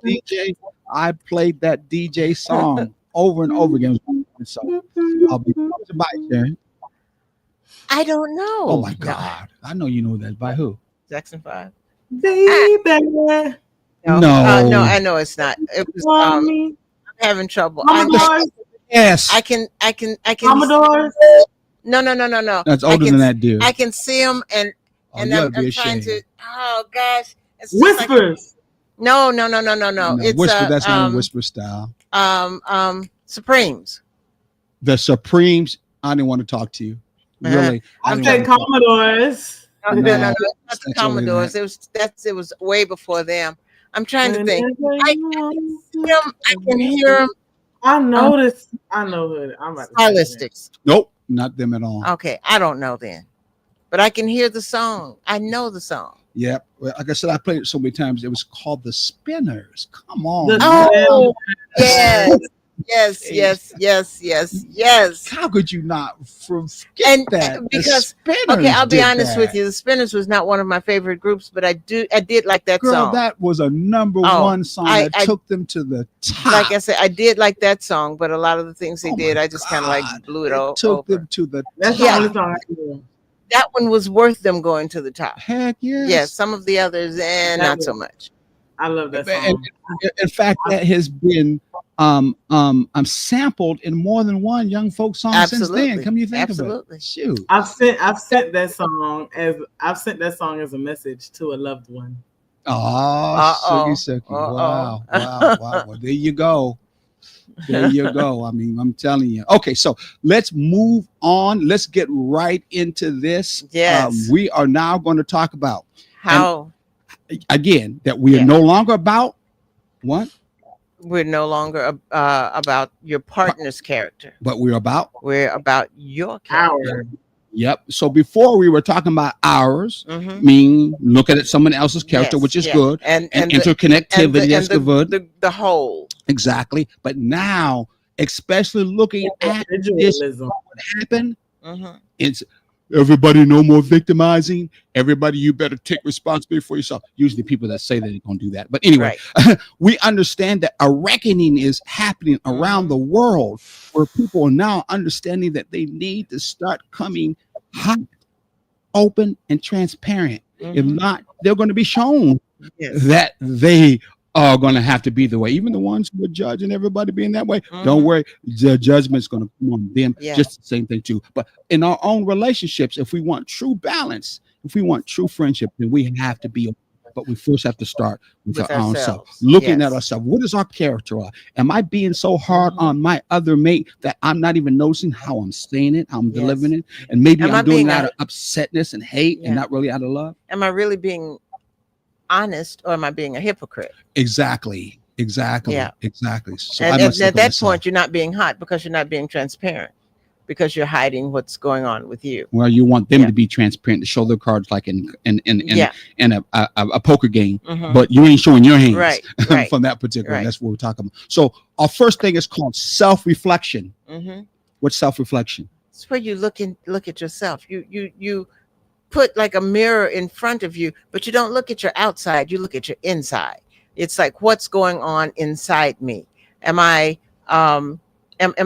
S1: DJ, I played that DJ song over and over again. So I'll be my turn.
S2: I don't know.
S1: Oh my God! I know you know that by who?
S2: Jackson 5.
S3: Baby.
S1: No.
S2: No, I know it's not. It was I'm having trouble.
S3: Commodores.
S1: Yes,
S2: I can
S3: Commodores.
S2: No.
S1: that's older than that dude.
S2: I can see them and
S1: Oh,
S2: and
S1: you ought
S2: I'm
S1: to be
S2: trying
S1: ashamed.
S2: to. Oh gosh, it's just like-
S3: Whispers.
S2: no. It's
S1: Whisper. That's not a whisper style.
S2: Supremes.
S1: The Supremes. I didn't want to talk to you. Really, I
S3: I
S1: didn't
S3: said
S1: wanna talk-
S3: Commodores.
S2: No,
S1: No,
S2: not the
S1: that's older than
S2: Commodores.
S1: that.
S2: It was way before them. I'm trying to think. I can hear them.
S3: I noticed. I know who. I'm about to say that.
S2: Stylistics.
S1: Nope, not them at all.
S2: Okay, I don't know then, but I can hear the song. I know the song.
S1: Yep. Well, like I said, I played it so many times. It was called the Spinners. Come on.
S3: The-
S2: Oh, yes.
S1: How could you not forget
S2: And
S1: that? The
S2: because
S1: Spinners
S2: okay, I'll be
S1: did
S2: honest
S1: that.
S2: with you. The Spinners was not one of my favorite groups, but I did like that
S1: Girl,
S2: song.
S1: that was a number
S2: Oh,
S1: one song
S2: I-
S1: that took them to the top.
S2: Like I said, I did like that song, but a lot of the things they
S1: Oh
S2: did,
S1: my
S2: I just kind of like
S1: God.
S2: blew it
S1: It
S2: all
S1: took
S2: over.
S1: them to the
S3: That's
S2: Yeah.
S3: the only song I know.
S2: That one was worth them going to the top.
S1: heck yes.
S2: Yes, some of the others, and not so much.
S3: I love that
S1: And-
S3: song.
S1: in fact, that has been sampled in more than one young folk song since
S2: Absolutely.
S1: then. Come you think
S2: Absolutely.
S1: of it? Shoot.
S3: I've sent that song as a message to a loved one.
S1: Oh,
S2: Uh-oh.
S1: Suki.
S2: Uh-oh.
S1: Wow. Well, there you go. There you go. I mean, I'm telling you. Okay, so let's move on. Let's get right into this.
S2: Yes.
S1: We are now going to talk about,
S2: How
S1: again, that we are
S2: Yeah.
S1: no longer about what,
S2: we're no longer about your partner's character.
S1: but we're about.
S2: We're about your character.
S3: Our
S1: Yep. So before we were talking about ours,
S2: Mhm.
S1: meaning look at someone else's character,
S2: Yes,
S1: which is
S2: yeah.
S1: good,
S2: And
S1: and
S2: the-
S1: interconnectivity,
S2: and
S1: that's good.
S2: the whole.
S1: Exactly. But now, especially looking at
S3: individualism.
S1: what happened,
S2: Mhm.
S1: it's everybody no more victimizing. Everybody, you better take responsibility for yourself. Usually people that say that they're going to do that. But anyway,
S2: Right.
S1: we understand that a reckoning is happening around the world where people are now understanding that they need to start coming hot, open, and transparent. If
S2: Mhm.
S1: not, they're going to be shown
S2: Yes.
S1: that they are going to have to be the way. Even the ones who are judging everybody being that way, don't
S2: Mhm.
S1: worry, the judgment's going to come on them.
S2: Yeah.
S1: Just the same thing too. But in our own relationships, if we want true balance, if we want true friendship, then we have to be. But we first have to start with
S2: With
S1: our own self,
S2: ourselves.
S1: looking at
S2: Yes.
S1: ourselves. What is our character like? Am I being so hard
S2: Mhm.
S1: on my other mate that I'm not even noticing how I'm saying it, how I'm
S2: Yes.
S1: delivering it, and maybe
S2: Am I
S1: I'm doing
S2: being
S1: it out
S2: a-
S1: of upsetness and hate,
S2: Yeah.
S1: and not really out of love?
S2: Am I really being honest, or am I being a hypocrite?
S1: Exactly.
S2: Yeah.
S1: So
S2: And
S1: I must
S2: at
S1: look at
S2: that
S1: myself.
S2: point, you're not being hot because you're not being transparent, because you're hiding what's going on with you.
S1: Where you want them
S2: Yeah.
S1: to be transparent, to show their cards like in
S2: Yeah.
S1: a poker game,
S2: Mhm.
S1: but you ain't showing your hands
S2: Right. Right.
S1: from that particular.
S2: Right.
S1: That's what we're talking about. So our first thing is called self-reflection.
S2: Mhm.
S1: What's self-reflection?
S2: It's where you look at yourself. You put like a mirror in front of you, but you don't look at your outside. You look at your inside. It's like, what's going on inside me? Am I am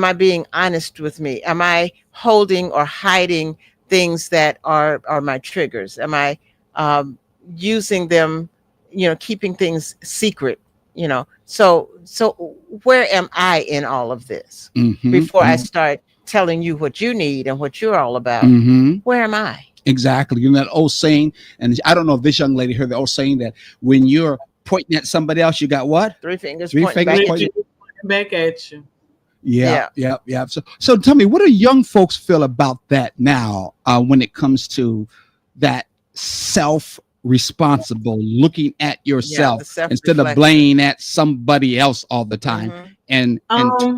S2: I being honest with me? Am I holding or hiding things that are my triggers? Am I using them, keeping things secret? So where am I in all of this?
S1: Mhm,
S2: Before I start telling you what you need and what you're all about,
S1: mhm.
S2: where am I?
S1: Exactly. You know that old saying, and I don't know if this young lady heard the old saying that when you're pointing at somebody else, you got what?
S2: Three fingers
S1: Three
S2: pointing
S1: fingers
S2: back at
S1: pointing-
S2: you.
S3: Back at you.
S1: Yeah. So tell me, what do young folks feel about that now when it comes to that self-responsible looking at yourself
S2: the
S1: instead of
S2: self-reflection.
S1: blaming at somebody else all the time?
S2: Mhm.
S1: And
S3: Um,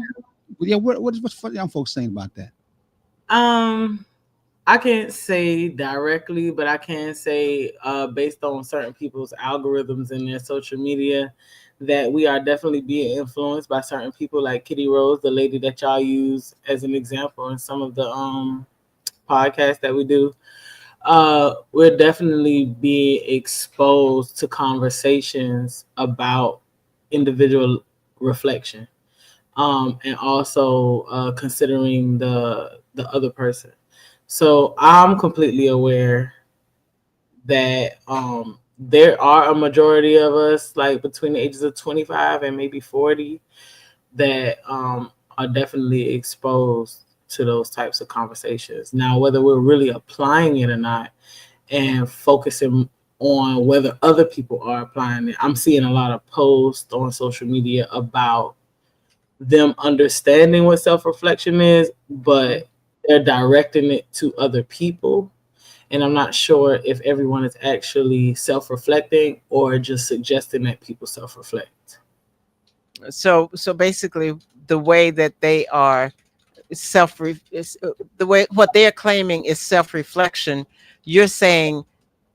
S1: what's young folks saying about that?
S3: I can't say directly, but I can say based on certain people's algorithms in their social media that we are definitely being influenced by certain people like Kitty Rose, the lady that y'all use as an example in some of the podcasts that we do. We're definitely being exposed to conversations about individual reflection, and also considering the other person. So I'm completely aware that there are a majority of us, like between the ages of 25 and maybe 40, that are definitely exposed to those types of conversations. Now, whether we're really applying it or not and focusing on whether other people are applying it, I'm seeing a lot of posts on social media about them understanding what self-reflection is, but they're directing it to other people. And I'm not sure if everyone is actually self-reflecting or just suggesting that people self-reflect.
S2: So basically, the way that they are the way what they are claiming is self-reflection. You're saying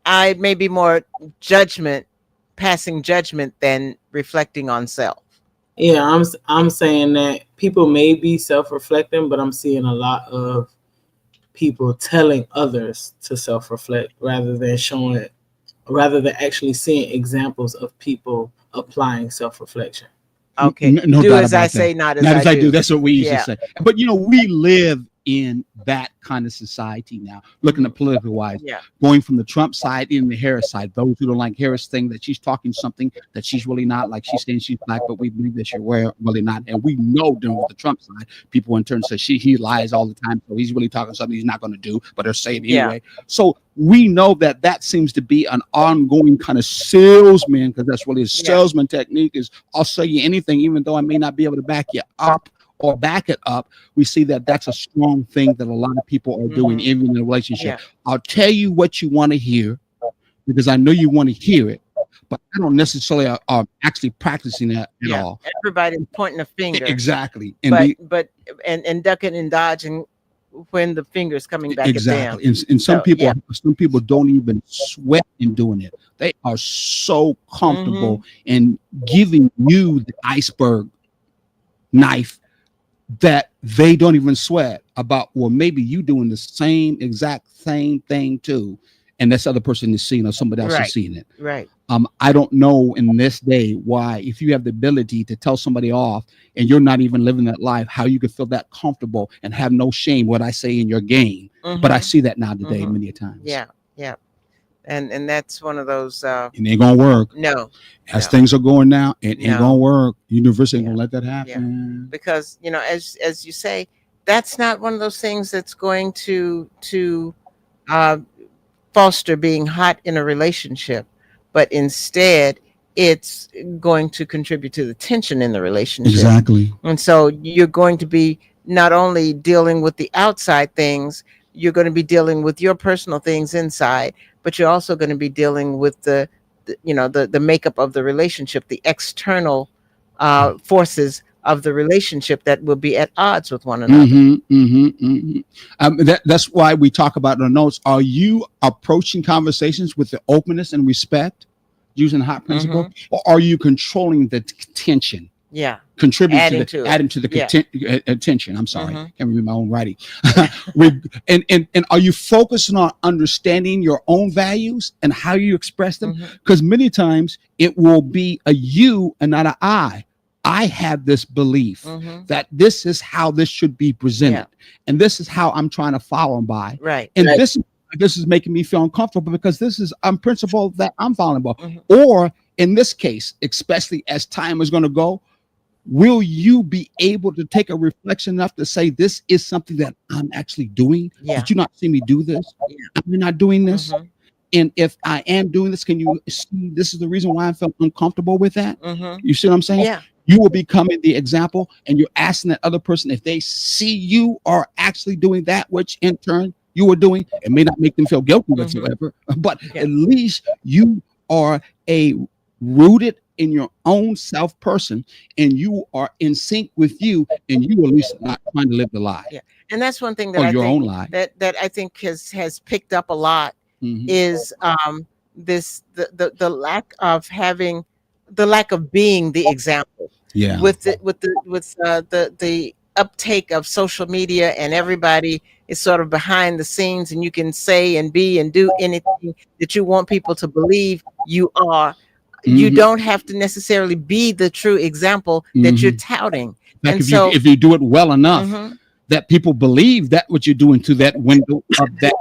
S2: I may be more passing judgment than reflecting on self.
S3: Yeah, I'm saying that people may be self-reflecting, but I'm seeing a lot of people telling others to self-reflect rather than actually seeing examples of people applying self-reflection.
S2: Okay.
S1: No
S2: Do
S1: doubt
S2: as
S1: about
S2: I
S1: that.
S2: say, not as
S1: Not as
S2: I
S1: I do.
S2: do.
S1: That's what we usually
S2: Yeah.
S1: say. But we live in that kind of society now. Looking at political wise,
S2: Yeah.
S1: going from the Trump side in the Harris side. Those who don't like Harris think that she's talking something that she's really not. Like she's saying she's black, but we believe that she's really not. And we know during the Trump side, people in turn say he lies all the time, so he's really talking something he's not going to do, but they're saying it anyway. So we know that seems to be an ongoing kind of salesman, because that's really a salesman technique. Is I'll sell you anything, even though I may not be able to back you up or back it up. We see that that's a strong thing that a lot of people are doing, even in a relationship.
S2: Yeah.
S1: I'll tell you what you want to hear because I know you want to hear it, but I don't necessarily are actually practicing that at all.
S2: Everybody's pointing a finger.
S1: Exactly. And
S2: but ducking and dodging when the finger's coming back
S1: exactly.
S2: at them.
S1: And some
S2: So,
S1: some people don't even sweat in doing it. They are so comfortable in giving you the iceberg knife that they don't even sweat about, well, maybe you doing the exact same thing too, and this other person is seeing, or somebody else is seeing it.
S2: Right.
S1: I don't know in this day why, if you have the ability to tell somebody off and you're not even living that life, how you can feel that comfortable and have no shame what I say in your game. But I see that now today many a times.
S2: Yeah. And that's one of those
S1: It ain't gonna work.
S2: no.
S1: As
S2: No.
S1: things are going now, it ain't
S2: No.
S1: gonna work. University ain't
S2: Yeah.
S1: gonna let that happen.
S2: Because as you say, that's not one of those things that's going to uh, foster being hot in a relationship, but instead it's going to contribute to the tension in the relationship.
S1: Exactly.
S2: And so you're going to be not only dealing with the outside things, you're going to be dealing with your personal things inside, but you're also going to be dealing with the makeup of the relationship, the external forces of the relationship that will be at odds with one another.
S1: That's why we talk about the notes. Are you approaching conversations with the openness and respect, using the hot principle, or are you controlling the tension?
S2: Yeah.
S1: Contributing adding to the tension. I'm sorry, can't read my own writing. and are you focusing on understanding your own values and how you express them? Because many times it will be a you and not an I. I have this belief that this is how this should be presented, and this is how I'm trying to follow by.
S2: Right.
S1: And this is making me feel uncomfortable because this is a principle that I'm following by. Or in this case, especially as time is going to go, will you be able to take a reflection enough to say, this is something that I'm actually doing? Did you not see me do this? Am I not doing this? And if I am doing this, can you see this is the reason why I felt uncomfortable with that? You see what I'm saying?
S2: Yeah.
S1: You will becoming the example, and you're asking that other person if they see you are actually doing that, which in turn you are doing. It may not make them feel guilty whatsoever, but at least you are a rooted in your own self person, and you are in sync with you, and you at least not trying to live the lie.
S2: Yeah. And that's one thing that
S1: Or your own lie.
S2: that I think has picked up a lot is the lack of being the example.
S1: Yeah.
S2: With the uptake of social media, and everybody is sort of behind the scenes, and you can say and be and do anything that you want people to believe you are. You don't have to necessarily be the true example that you're touting.
S1: Like
S2: and
S1: if you do it well enough that people believe that what you're doing to that window of that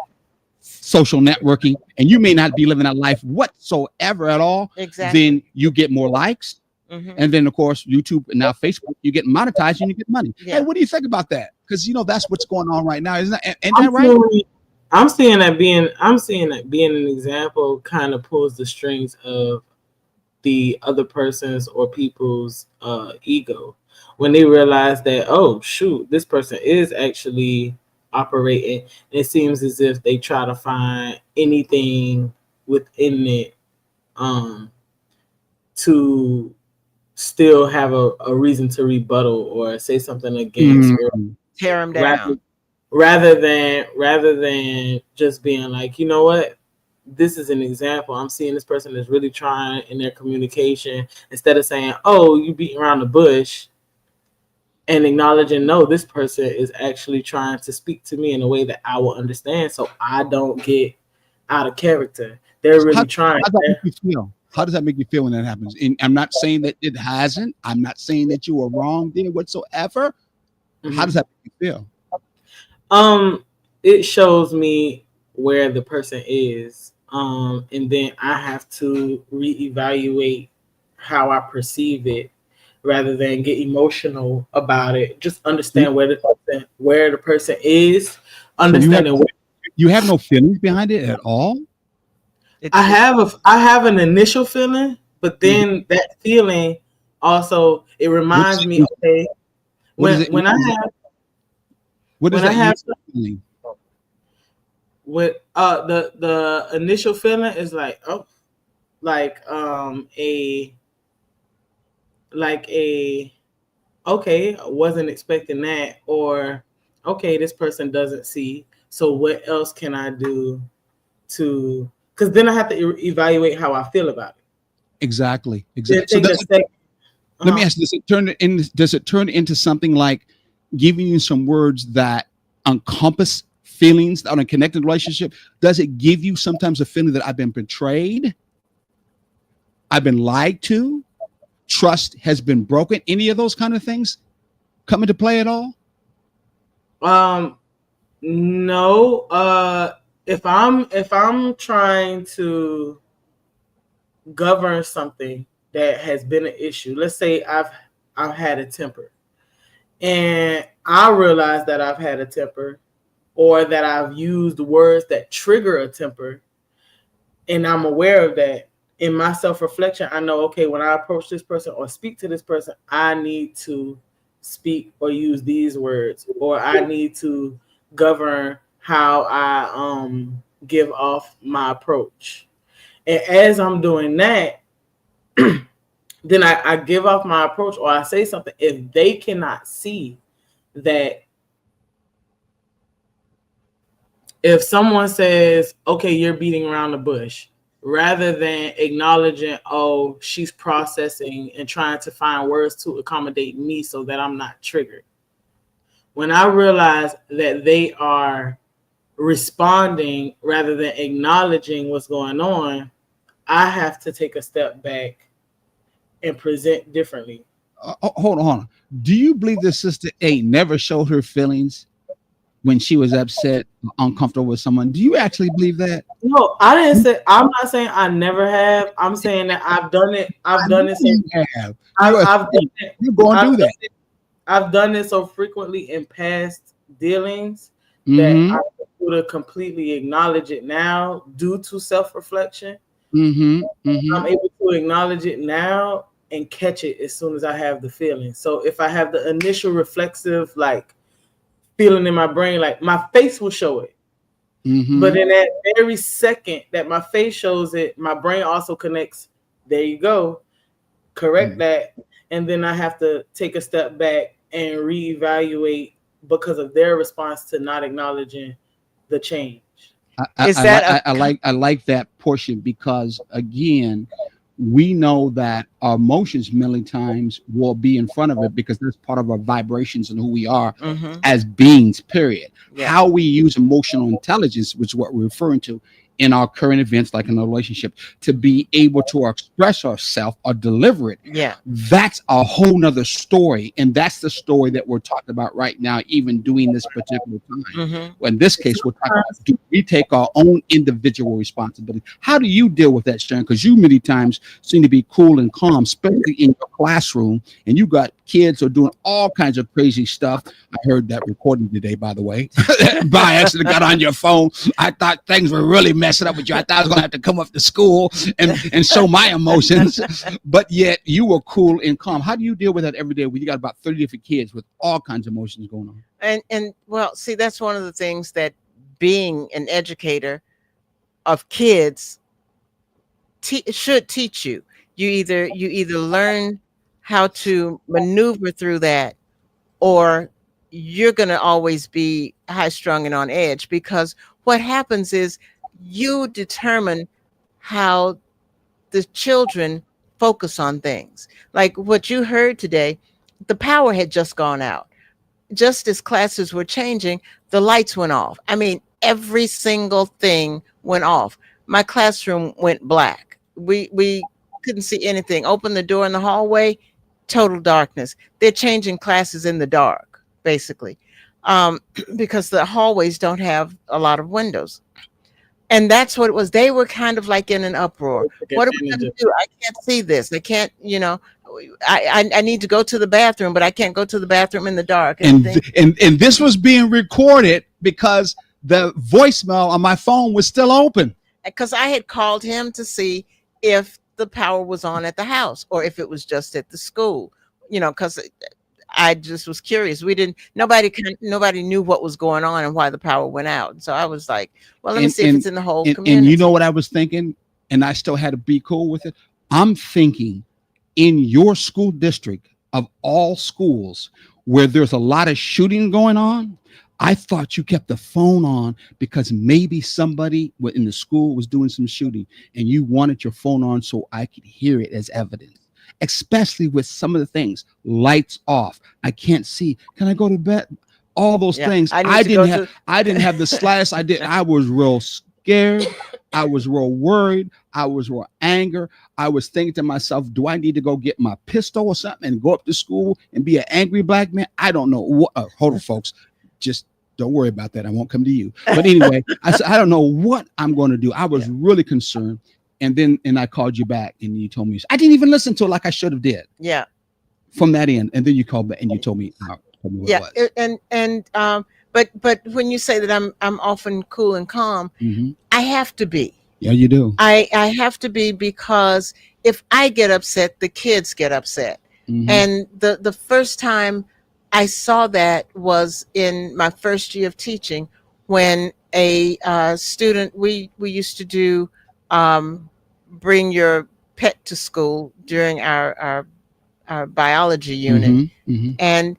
S1: social networking, and you may not be living that life whatsoever at all, then you get more likes. And then, of course, YouTube and now Facebook, you get monetized and you get money. Hey, what do you think about that? Because that's what's going on right now, isn't that right?
S3: I'm seeing that being an example kind of pulls the strings of the other person's or people's ego when they realize that, oh shoot, this person is actually operating. And it seems as if they try to find anything within it to still have a reason to rebuttal or say something against or
S2: tear them down,
S3: rather than just being like, you know what, this is an example. I'm seeing this person is really trying in their communication, instead of saying, oh, you beating around the bush, and acknowledging, no, this person is actually trying to speak to me in a way that I will understand, so I don't get out of character. They're really trying.
S1: How does that make you feel when that happens? And I'm not saying that it hasn't. I'm not saying that you are wrong there whatsoever. How does that make you
S3: feel? It shows me where the person is. And then I have to reevaluate how I perceive it rather than get emotional about it. Just understand where the person is, understanding
S1: you have no feelings behind it at all.
S3: I have an initial feeling, but then that feeling also, it reminds me, okay, when I have
S1: feeling?
S3: With the initial feeling is like, oh, like okay, I wasn't expecting that, or okay, this person doesn't see, so what else can I do to, because then I have to evaluate how I feel about it.
S1: Exactly. So let me ask you, does it turn into something like giving you some words that encompass feelings on a connected relationship? Does it give you sometimes a feeling that I've been betrayed, I've been lied to, trust has been broken? Any of those kind of things come into play at all?
S3: No. if I'm trying to govern something that has been an issue, let's say I've had a temper, and I realize that I've had a temper, or that I've used words that trigger a temper, and I'm aware of that. In my self-reflection, I know, okay, when I approach this person or speak to this person, I need to speak or use these words, or I need to govern how I give off my approach. And as I'm doing that, then I give off my approach, or I say something. If they cannot see that, if someone says, okay, you're beating around the bush, rather than acknowledging, oh, she's processing and trying to find words to accommodate me so that I'm not triggered. When I realize that they are responding rather than acknowledging what's going on, I have to take a step back and present differently.
S1: Hold on. Do you believe this sister A never showed her feelings when she was upset, uncomfortable with someone? Do you actually believe that?
S3: No, I didn't say. I'm not saying I never have. I'm saying that I've done it. I've done it.
S1: You're going to do that.
S3: I've done it so frequently in past dealings
S1: Mm-hmm.
S3: that I'm able to completely acknowledge it now due to self-reflection.
S1: Mm-hmm. Mm-hmm.
S3: I'm able to acknowledge it now and catch it as soon as I have the feeling. So if I have the initial reflexive, like, feeling in my brain, like, my face will show it.
S1: Mm-hmm.
S3: But in that very second that my face shows it, my brain also connects, there you go, correct
S1: Mm-hmm.
S3: that. And then I have to take a step back and reevaluate because of their response to not acknowledging the change.
S1: I like that portion, because again, we know that our emotions many times will be in front of it, because that's part of our vibrations and who we are as beings, period.
S2: Yeah.
S1: How we use emotional intelligence, which is what we're referring to in our current events, like in a relationship, to be able to express ourselves or deliver it.
S2: Yeah.
S1: That's a whole nother story. And that's the story that we're talking about right now, even doing this particular time.
S2: Mm-hmm.
S1: Well, in this case, we're talking about, do we take our own individual responsibility? How do you deal with that, Sharon? Because you many times seem to be cool and calm, especially in your classroom, and you got kids who are doing all kinds of crazy stuff. I heard that recording today, by the way. By accident, got on your phone. I thought things were really messing up with you. I thought I was going to have to come up to school and show my emotions, but yet you were cool and calm. How do you deal with that every day when you got about 30 different kids with all kinds of emotions going on?
S2: And well, see, that's one of the things that being an educator of kids should teach you. You either learn how to maneuver through that, or you're going to always be high strung and on edge, because what happens is you determine how the children focus on things. Like what you heard today, the power had just gone out. Just as classes were changing, the lights went off. I mean, every single thing went off. My classroom went black. We couldn't see anything. Open the door in the hallway, total darkness. They're changing classes in the dark, basically, because the hallways don't have a lot of windows. And that's what it was. They were kind of like in an uproar. What are we going to do? I can't see this. I can't, I need to go to the bathroom, but I can't go to the bathroom in the dark.
S1: And this was being recorded because the voicemail on my phone was still open.
S2: Because I had called him to see if the power was on at the house or if it was just at the school, because I just was curious. Nobody knew what was going on and why the power went out. So I was like, well, let me see if it's in the whole community.
S1: And you know what I was thinking? And I still had to be cool with it. I'm thinking, in your school district, of all schools where there's a lot of shooting going on, I thought you kept the phone on because maybe somebody in the school was doing some shooting and you wanted your phone on so I could hear it as evidence. Especially with some of the things, lights off, I can't see. Can I go to bed? All those things. I didn't have the slightest idea. I was real scared. I was real worried. I was real angry. I was thinking to myself, do I need to go get my pistol or something and go up to school and be an angry black man? I don't know. Hold on, folks. Just Don't worry about that. I won't come to you. But anyway, I said, I don't know what I'm going to do. I was really concerned. And I called you back and you told me, I didn't even listen to it like I should have did
S2: Yeah.
S1: from that end. And then you called back and you told me, what
S2: Yeah.
S1: it was.
S2: But when you say that I'm often cool and calm,
S1: Mm-hmm.
S2: I have to be.
S1: Yeah, you do.
S2: I have to be, because if I get upset, the kids get upset.
S1: Mhm.
S2: And the first time I saw that was in my first year of teaching, when a student, we used to do bring your pet to school during our biology unit.
S1: Mhm, mhm.
S2: And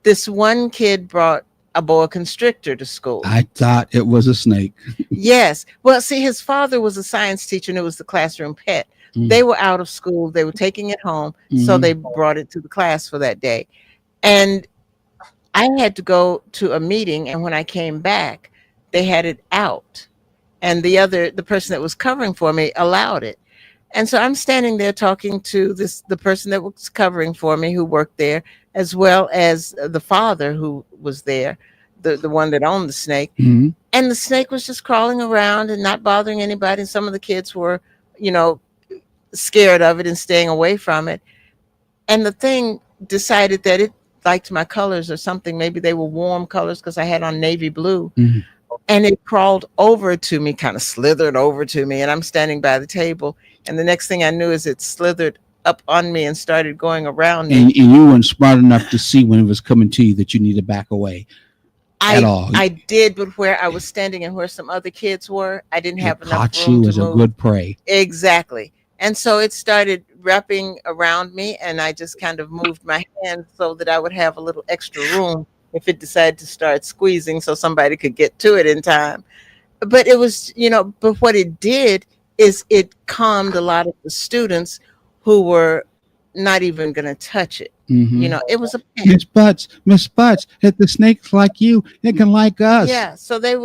S2: this one kid brought a boa constrictor to school.
S1: I thought it was a snake.
S2: Yes. Well, see, his father was a science teacher and it was the classroom pet.
S1: Mhm.
S2: They were out of school. They were taking it home. So
S1: Mhm.
S2: they brought it to the class for that day. And I had to go to a meeting. And when I came back, they had it out. And the person that was covering for me allowed it. And so I'm standing there talking to the person that was covering for me, who worked there, as well as the father who was there, the one that owned the snake.
S1: Mhm.
S2: And the snake was just crawling around and not bothering anybody. And some of the kids were, scared of it and staying away from it. And the thing decided that it liked my colors or something. Maybe they were warm colors because I had on navy blue.
S1: Mhm.
S2: And it crawled over to me, kind of slithered over to me. And I'm standing by the table. And the next thing I knew is it slithered up on me and started going around me.
S1: And you weren't smart enough to see when it was coming to you that you need to back away at all.
S2: I did, but where I was standing and where some other kids were, I didn't have
S1: It
S2: enough
S1: caught
S2: room
S1: you
S2: to
S1: as a
S2: move.
S1: good prey.
S2: Exactly. And so it started wrapping around me, and I just kind of moved my hand so that I would have a little extra room if it decided to start squeezing so somebody could get to it in time. But it was, but what it did is it calmed a lot of the students who were not even going to touch it.
S1: Mhm.
S2: It was a pet.
S1: Miss Butts, if the snake's like you, it can like us.
S2: Yeah. So they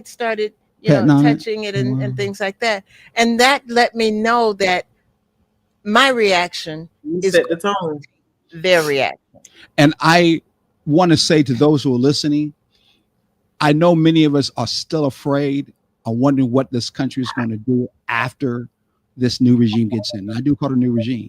S2: started,
S1: Petting on it.
S2: touching it and
S1: Wow.
S2: things like that. And that let me know that my reaction
S3: You
S2: is
S3: set the tone.
S2: their reaction.
S1: And I want to say to those who are listening, I know many of us are still afraid, are wondering what this country is going to do after this new regime gets in. And I do call it a new regime.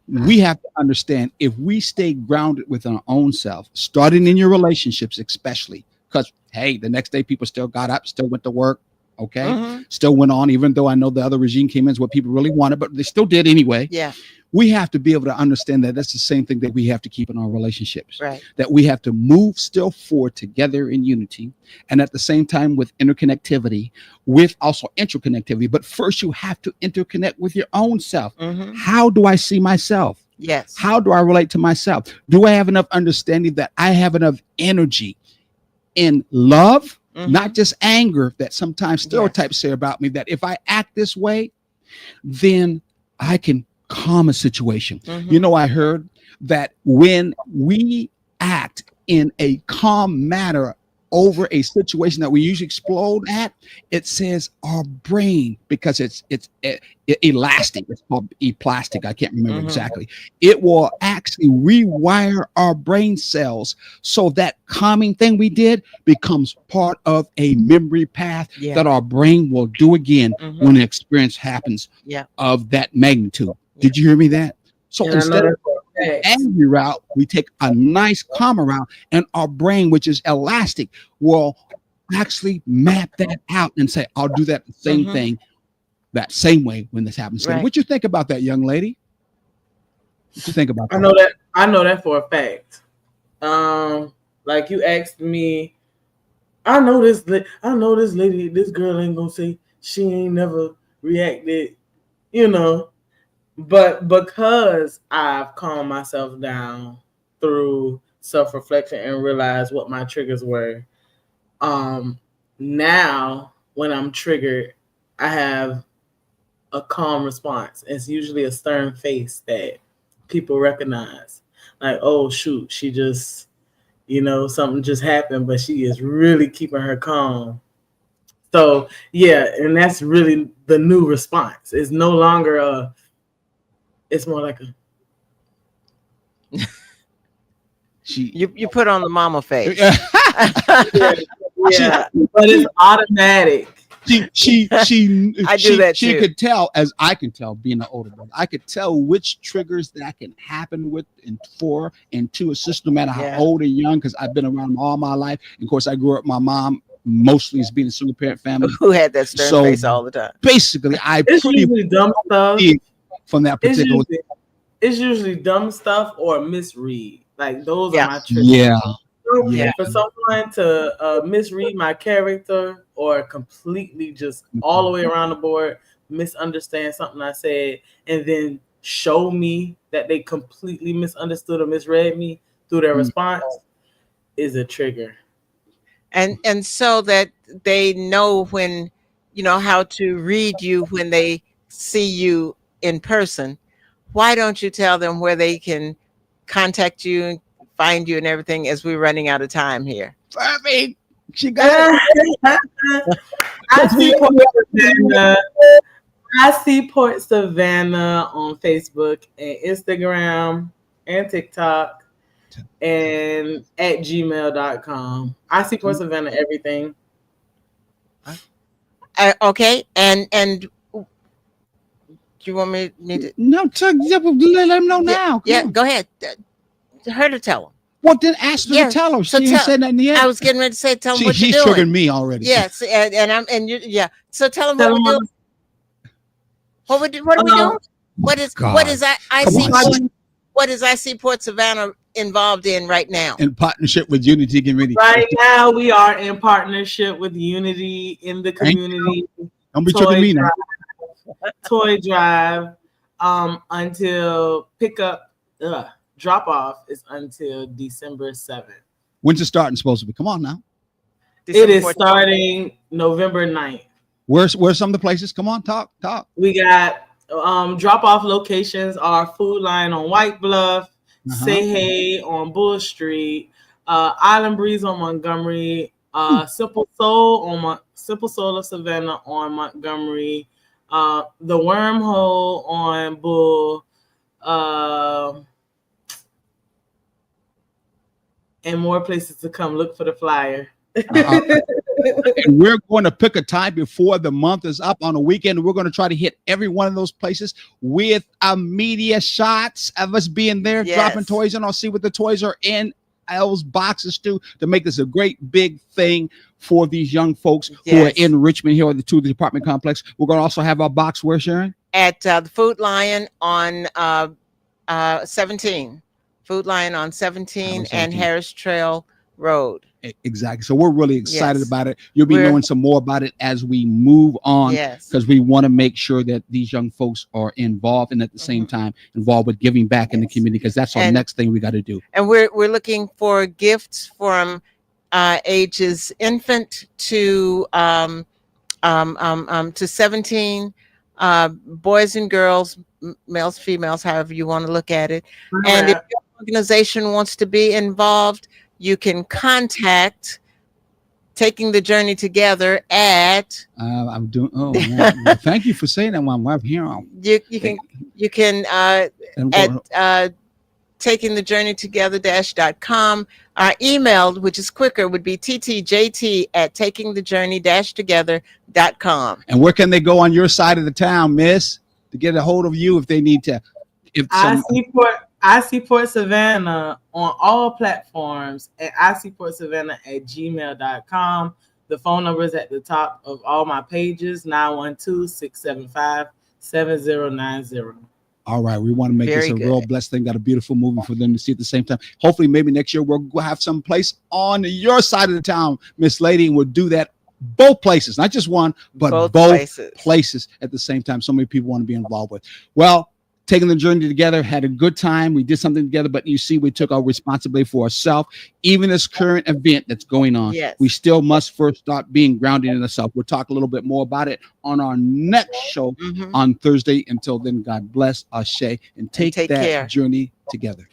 S1: We have to understand, if we stay grounded within our own self, starting in your relationships, especially, because hey, the next day people still got up, still went to work, okay,
S2: Mhm.
S1: still went on, even though I know the other regime came in is what people really wanted, but they still did anyway.
S2: Yeah.
S1: We have to be able to understand that that's the same thing that we have to keep in our relationships.
S2: Right.
S1: That we have to move still forward together in unity, and at the same time with interconnectivity, with also interconnectivity. But first, you have to interconnect with your own self.
S2: Mhm.
S1: How do I see myself?
S2: Yes.
S1: How do I relate to myself? Do I have enough understanding that I have enough energy in love,
S2: Mhm.
S1: not just anger that sometimes stereotypes say about me, that if I act this way, then I can calm a situation.
S2: Mhm.
S1: I heard that when we act in a calm manner over a situation that we usually explode at, it says our brain, because it's elastic, it's called plastic, I can't remember
S2: Mhm.
S1: exactly, it will actually rewire our brain cells so that calming thing we did becomes part of a memory path
S2: Yeah.
S1: that our brain will do again
S2: Mhm.
S1: when an experience happens
S2: Yeah.
S1: of that magnitude. Did you hear me that? So
S3: And I know
S1: instead of
S3: that's for a fact.
S1: angry route, we take a nice calmer route, and our brain, which is elastic, will actually map that out and say, I'll do that same
S2: Mhm.
S1: thing that same way when this happens.
S2: Right.
S1: What you think about that, young lady? What you think about that?
S3: I know that for a fact. Like you asked me, I know this lady, this girl ain't gonna say she ain't never reacted, but because I've calmed myself down through self-reflection and realized what my triggers were, now when I'm triggered, I have a calm response. It's usually a stern face that people recognize. Like, oh shoot, she just, something just happened, but she is really keeping her calm. So yeah, and that's really the new response. It's no longer it's more like a
S1: She,
S2: You put on the mama face.
S3: yeah, Yeah, but it's automatic.
S1: She
S2: I do that
S1: she
S2: too.
S1: could tell, as I can tell, being an older brother, I could tell which triggers that can happen with and for and to a sister, no matter how
S2: Yeah.
S1: old or young, because I've been around them all my life. And of course, I grew up. My mom mostly as being a single parent family.
S2: Who had that stern
S1: So
S2: face all the time?
S1: basically, I
S3: It's
S1: pretty
S3: usually dumb stuff.
S1: from that particular.
S3: It's usually dumb stuff or misread. Like those
S2: Yeah.
S3: are my triggers.
S1: Yeah.
S3: So,
S1: Yeah.
S3: For someone to misread my character or completely just all the way around the board misunderstand something I said and then show me that they completely misunderstood or misread me through their response is a trigger.
S2: And so that they know when, how to read you when they see you in person. Why don't you tell them where they can contact you and find you and everything, as we're running out of time here?
S1: I mean, she got it.
S3: I see Port Savannah on Facebook and Instagram and TikTok and at gmail.com. I see Port Savannah everything.
S2: Okay, and do you want me to?
S1: No, let them know now. Come
S2: Yeah,
S1: on.
S2: go ahead. Her to tell them.
S1: Well, then ask her
S2: Yeah,
S1: to tell her.
S2: so
S1: She ain't said nothing yet.
S2: I was getting ready to say, tell them what
S1: He's
S2: you're doing.
S1: triggered me already.
S2: Yes, and you, yeah. So tell them
S3: Tell
S2: what we're
S3: them
S2: doing. What are we doing? What is
S1: God.
S2: what is I
S1: Come
S2: see
S1: on,
S2: Port, what is I see Port Savannah involved in right now?
S1: In partnership with Unity Community.
S3: Right now, we are in partnership with Unity in the community.
S1: Don't be tricking me now.
S3: Toy drive until drop off is until December 7th.
S1: When's it starting supposed to be? Come on now.
S3: It is
S2: 14th.
S3: starting November 9th.
S1: Where's some of the places? Come on, talk.
S3: We got drop off locations are Food Line on White Bluff, Say Hey on Bull Street, Island Breeze on Montgomery, Simple Soul of Savannah on Montgomery, the Wormhole on Bull, and more places to come. Look for the flyer.
S1: And we're going to pick a time before the month is up on a weekend. We're going to try to hit every one of those places with media shots of us being there,
S2: Yes.
S1: dropping toys in. I'll see what the toys are in those boxes too, to make this a great big thing for these young folks who are
S2: Yes.
S1: in Richmond here at the apartment complex. We're going to also have our box where, Sharon?
S2: At the Food Lion on 17. Food Lion on 17 and
S1: 17.
S2: Harris Trail Road.
S1: Exactly. So we're really excited
S2: Yes.
S1: about it. You'll be
S2: We're-
S1: knowing some more about it as we move on.
S2: Yes.
S1: Because we want to make sure that these young folks are involved and at the same time involved with giving back in the
S2: Yes.
S1: community, because that's our
S2: And-
S1: next thing we got to do.
S2: And we're looking for gifts from ages infant to 17, boys and girls, males, females, however you want to look at it. And if your organization wants to be involved, you can contact Taking the Journey Together at
S1: I'm doing. Oh, man. Well, thank you for saying that. While I'm here,
S2: you can
S1: and
S2: at takingthejourneytogether-.com. Our email, which is quicker, would be ttjt@takingthejourney-together.com.
S1: and where can they go on your side of the town, Miss, to get a hold of you if they need to?
S3: I see Port Savannah on all platforms at icportsavannah@gmail.com. The phone number is at the top of all my pages, 912-675-7090.
S1: All right, we want to make
S2: Very
S1: this a
S2: good.
S1: real blessed thing. Got a beautiful movie for them to see at the same time. Hopefully, maybe next year we'll have some place on your side of the town, Miss Lady, and we'll do that both places, not just one, but both places at the same time. So many people want to be involved with. Well, Taking the Journey Together, had a good time. We did something together, but you see, we took our responsibility for ourselves. Even this current event that's going on,
S2: Yes.
S1: we still must first start being grounded in ourselves. We'll talk a little bit more about it on our next show
S2: Mhm.
S1: on Thursday. Until then, God bless, Ashe, and take
S2: take
S1: that
S2: care.
S1: journey together.